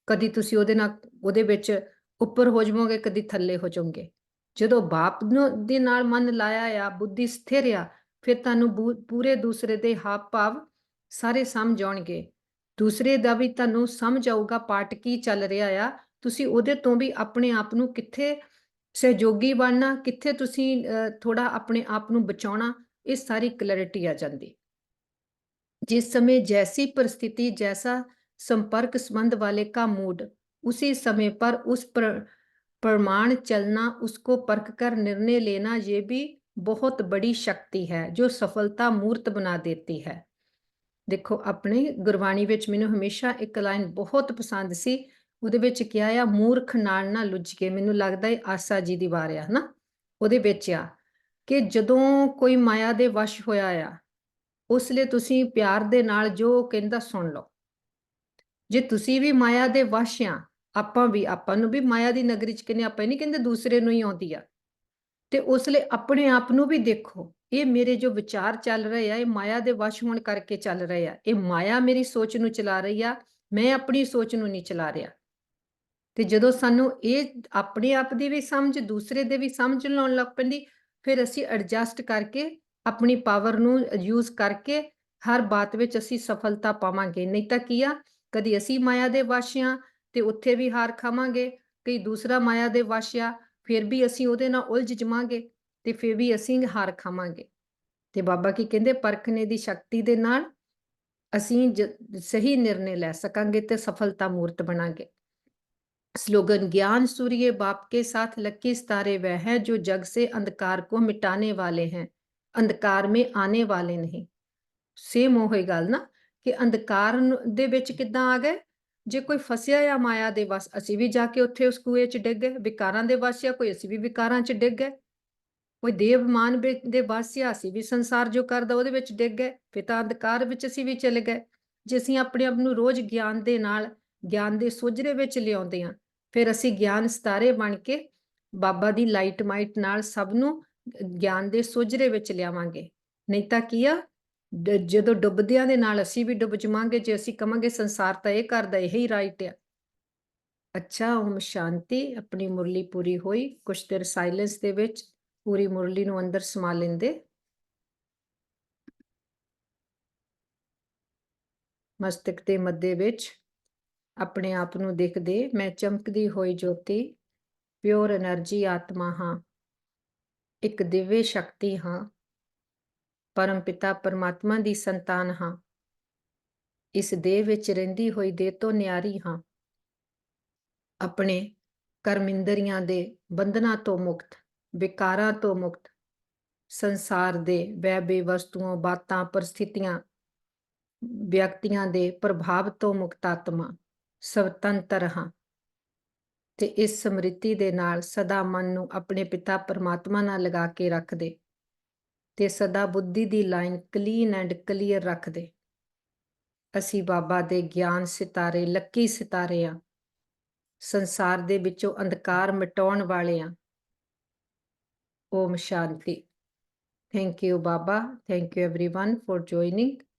ਕਦੀ ਤੁਸੀਂ ਉਹਦੇ ਨਾਲ, ਉਹਦੇ ਵਿੱਚ ਉੱਪਰ ਹੋ ਜਾਵੋਗੇ, ਕਦੀ ਥੱਲੇ ਹੋ ਜਾਓਗੇ। ਜਦੋਂ ਬਾਪ ਦੇ ਨਾਲ ਮਨ ਲਾਇਆ ਆ, ਬੁੱਧੀ ਸਥਿਰ ਆ, ਫਿਰ ਤੁਹਾਨੂੰ ਪੂਰੇ ਦੂਸਰੇ ਦੇ ਹਾਵ ਭਾਵ ਸਾਰੇ ਸਮਝ ਆਉਣਗੇ। ਦੂਸਰੇ ਦਾ ਵੀ ਤੁਹਾਨੂੰ ਸਮਝ ਆਊਗਾ ਪਾਰਟ ਕੀ ਚੱਲ ਰਿਹਾ ਆ। ਤੁਸੀਂ ਉਹਦੇ ਤੋਂ ਵੀ ਆਪਣੇ ਆਪ ਨੂੰ ਕਿੱਥੇ ਸਹਿਯੋਗੀ ਬਣਨਾ, ਕਿੱਥੇ ਤੁਸੀਂ ਥੋੜਾ ਆਪਣੇ ਆਪ ਨੂੰ ਬਚਾਉਣਾ, ਇਹ ਸਾਰੀ ਕਲੈਰਿਟੀ ਆ ਜਾਂਦੀ। ਜਿਸ ਸਮੇਂ जैसी परिस्थिति, जैसा संपर्क संबंध वाले का मूड, उसी समय पर उस प्रमाण चलना, उसको परख कर निर्णय लेना, ये भी बहुत बड़ी शक्ति है जो सफलता मूर्त बना देती है। देखो अपने गुरबाणी विच मैनूं हमेशा एक लाइन बहुत पसंद सी, ਉਹਦੇ ਵਿੱਚ ਕਿਹਾ ਆ, ਮੂਰਖ ਨਾਲ ਨਾ ਲੁੱਝ ਕੇ, ਮੈਨੂੰ ਲੱਗਦਾ ਹੈ ਆਸਾ ਜੀ ਦੀ ਵਾਰ ਆ ਨਾ, ਉਹਦੇ ਵਿੱਚ ਆ ਕਿ ਜਦੋਂ ਕੋਈ ਮਾਇਆ ਦੇ ਵਸ਼ ਹੋਇਆ ਆ, ਉਸ ਲਈ ਤੁਸੀਂ ਪਿਆਰ ਦੇ ਨਾਲ ਜੋ ਕਹਿੰਦਾ ਸੁਣ ਲਓ। ਜੇ ਤੁਸੀਂ ਵੀ ਮਾਇਆ ਦੇ ਵਸ਼ ਆ, ਆਪਾਂ ਨੂੰ ਵੀ ਮਾਇਆ ਦੀ ਨਗਰੀ 'ਚ ਕਹਿੰਦੇ, ਆਪਾਂ ਨਹੀਂ ਕਹਿੰਦੇ ਦੂਸਰੇ ਨੂੰ ਹੀ ਆਉਂਦੀ ਆ, ਤੇ ਉਸ ਲਈ ਆਪਣੇ ਆਪ ਨੂੰ ਵੀ ਦੇਖੋ, ਇਹ ਮੇਰੇ ਜੋ ਵਿਚਾਰ ਚੱਲ ਰਹੇ ਆ, ਇਹ ਮਾਇਆ ਦੇ ਵਸ਼ ਹੋਣ ਕਰਕੇ ਚੱਲ ਰਹੇ ਆ, ਇਹ ਮਾਇਆ ਮੇਰੀ ਸੋਚ ਨੂੰ ਚਲਾ ਰਹੀ ਆ, ਮੈਂ ਆਪਣੀ ਸੋਚ ਨੂੰ ਨਹੀਂ ਚਲਾ ਰਿਹਾ। ਤੇ ਜਦੋਂ ਸਾਨੂੰ ਇਹ ਆਪਣੇ ਆਪ ਦੀ ਵੀ ਸਮਝ, ਦੂਸਰੇ ਦੇ ਵੀ ਸਮਝ ਲਾਉਣ ਲੱਗ ਪੈਂਦੀ, ਫਿਰ ਅਸੀਂ ਐਡਜਸਟ ਕਰਕੇ ਆਪਣੀ ਪਾਵਰ ਨੂੰ ਯੂਜ਼ ਕਰਕੇ ਹਰ ਬਾਤ ਵਿੱਚ ਅਸੀਂ ਸਫਲਤਾ ਪਾਵਾਂਗੇ। ਨਹੀਂ ਤਾਂ ਕੀ ਆ, ਕਦੀ ਅਸੀਂ ਮਾਇਆ ਦੇ ਵਸ਼ ਆ ਤੇ ਉੱਥੇ ਵੀ ਹਾਰ ਖਾਵਾਂਗੇ, ਕਈ ਦੂਸਰਾ ਮਾਇਆ ਦੇ ਵਸ਼ ਆ, ਫਿਰ ਵੀ ਅਸੀਂ ਉਹਦੇ ਨਾਲ ਉਲਝ ਜਾਵਾਂਗੇ ਤੇ ਫਿਰ ਵੀ ਅਸੀਂ ਹਾਰ ਖਾਵਾਂਗੇ। ਤੇ ਬਾਬਾ ਕੀ ਕਹਿੰਦੇ, ਪਰਖਣੇ ਦੀ ਸ਼ਕਤੀ ਦੇ ਨਾਲ ਅਸੀਂ ਸਹੀ ਨਿਰਣੇ ਲੈ ਸਕਾਂਗੇ ਤੇ ਸਫਲਤਾ ਮੂਰਤ ਬਣਾਂਗੇ। स्लोगन, ज्ञान सूर्य बाप के साथ 21 तारे वह हैं जो जग से अंधकार को मिटाने वाले हैं, अंधकार में आने वाले नहीं। सेम ਉਹੀ ਗੱਲ ਨਾ ਕਿ ਅੰਧਕਾਰ ਦੇ ਵਿੱਚ ਕਿੱਦਾਂ ਆ ਗਏ, ਜੇ ਕੋਈ ਫਸਿਆ ਆ ਮਾਇਆ ਦੇ ਵਸ, ਅਸੀਂ ਵੀ ਜਾ ਕੇ ਉੱਥੇ ਉਸ ਕੂਏ 'ਚ ਡਿੱਗ ਗਏ, ਵਿਕਾਰਾਂ ਦੇ ਵਸ ਆ ਕੋਈ, ਅਸੀਂ ਵੀ ਵਿਕਾਰਾਂ 'ਚ ਡਿੱਗ ਗਏ, ਕੋਈ ਦੇਵਮਾਨ ਦੇ ਵਸ ਆ, ਅਸੀਂ ਵੀ ਸੰਸਾਰ ਜੋ ਕਰਦਾ ਉਹਦੇ ਵਿੱਚ ਡਿੱਗ ਗਏ, ਫਿਰ ਤਾਂ ਅੰਧਕਾਰ ਵਿੱਚ ਅਸੀਂ ਵੀ ਚਲੇ ਗਏ। ਜੇ ਅਸੀਂ ਆਪਣੇ ਆਪ ਨੂੰ ਰੋਜ਼ ਗਿਆਨ ਦੇ ਨਾਲ, ਗਿਆਨ ਦੇ ਸੁਝਰੇ ਵਿੱਚ ਲਿਆਉਂਦੇ ਹਾਂ, ਫਿਰ ਅਸੀਂ ਗਿਆਨ ਸਿਤਾਰੇ ਬਣ ਕੇ ਬਾਬਾ ਦੀ ਲਾਈਟ ਮਾਈਟ ਨਾਲ ਸਭ ਨੂੰ ਗਿਆਨ ਦੇ ਸੁਝਰੇ ਵਿੱਚ ਲਿਆਵਾਂਗੇ। ਨਹੀਂ ਤਾਂ ਕੀ ਆ, ਜਦੋਂ ਡੁੱਬਦਿਆਂ ਦੇ ਨਾਲ ਅਸੀਂ ਵੀ ਡੁੱਬ ਜਾਵਾਂਗੇ, ਜੇ ਅਸੀਂ ਕਵਾਂਗੇ ਸੰਸਾਰ ਤਾਂ ਇਹ ਕਰਦਾ, ਇਹੀ ਰਾਈਟ ਆ। ਅੱਛਾ, ਓਮ ਸ਼ਾਂਤੀ। ਆਪਣੀ ਮੁਰਲੀ ਪੂਰੀ ਹੋਈ, ਕੁਛ ਦੇਰ ਸਾਇਲੈਂਸ ਦੇ ਵਿੱਚ ਪੂਰੀ ਮੁਰਲੀ ਨੂੰ ਅੰਦਰ ਸਮਾ ਲੈਂਦੇ। ਮਸਤਕ ਦੇ ਮੱਧੇ ਵਿੱਚ ਆਪਣੇ ਆਪ ਨੂੰ ਦੇਖਦੇ, ਮੈਂ ਚਮਕਦੀ ਹੋਈ ਜੋਤੀ, ਪਿਓਰ એનર્ਜੀ ਆਤਮਾ ਹਾਂ, ਇੱਕ ਦਿव्य ਸ਼ਕਤੀ ਹਾਂ, ਪਰਮ ਪਿਤਾ ਪਰਮਾਤਮਾ ਦੀ ਸੰਤਾਨ ਹਾਂ, ਇਸ ਦੇਹ ਵਿੱਚ ਰਹਿੰਦੀ ਹੋਈ ਦੇਹ ਤੋਂ ਨਿਆਰੀ ਹਾਂ, ਆਪਣੇ ਕਰਮ ਇੰਦਰੀਆਂ ਦੇ ਬੰਧਨਾਂ ਤੋਂ ਮੁਕਤ, ਵਿਕਾਰਾਂ ਤੋਂ ਮੁਕਤ, ਸੰਸਾਰ ਦੇ ਵੈ ਬੇਵਸਤੂਆਂ, ਬਾਤਾਂ, ਪਰਿਸਥਿਤੀਆਂ, ਵਿਅਕਤੀਆਂ ਦੇ ਪ੍ਰਭਾਵ ਤੋਂ ਮੁਕਤ ਆਤਮਾ, ਸੁਤੰਤਰ ਹਾਂ। ਤੇ ਇਸ ਸਮ੍ਰਿਤੀ ਦੇ ਨਾਲ ਸਦਾ ਮਨ ਨੂੰ ਆਪਣੇ ਪਿਤਾ ਪਰਮਾਤਮਾ ਨਾਲ ਲਗਾ ਕੇ ਰੱਖਦੇ ਤੇ ਸਦਾ ਬੁੱਧੀ ਦੀ ਲਾਈਨ ਕਲੀਨ ਐਂਡ ਕਲੀਅਰ ਰੱਖਦੇ। ਅਸੀਂ ਬਾਬਾ ਦੇ ਗਿਆਨ ਸਿਤਾਰੇ, ਲੱਕੀ ਸਿਤਾਰੇ ਆ। ਸੰਸਾਰ ਦੇ ਵਿੱਚੋਂ ਅੰਧਕਾਰ ਮਿਟਾਉਣ ਵਾਲੇ ਆ। ਓਮ ਸ਼ਾਂਤੀ। Thank you, Baba. Thank you, everyone, for joining.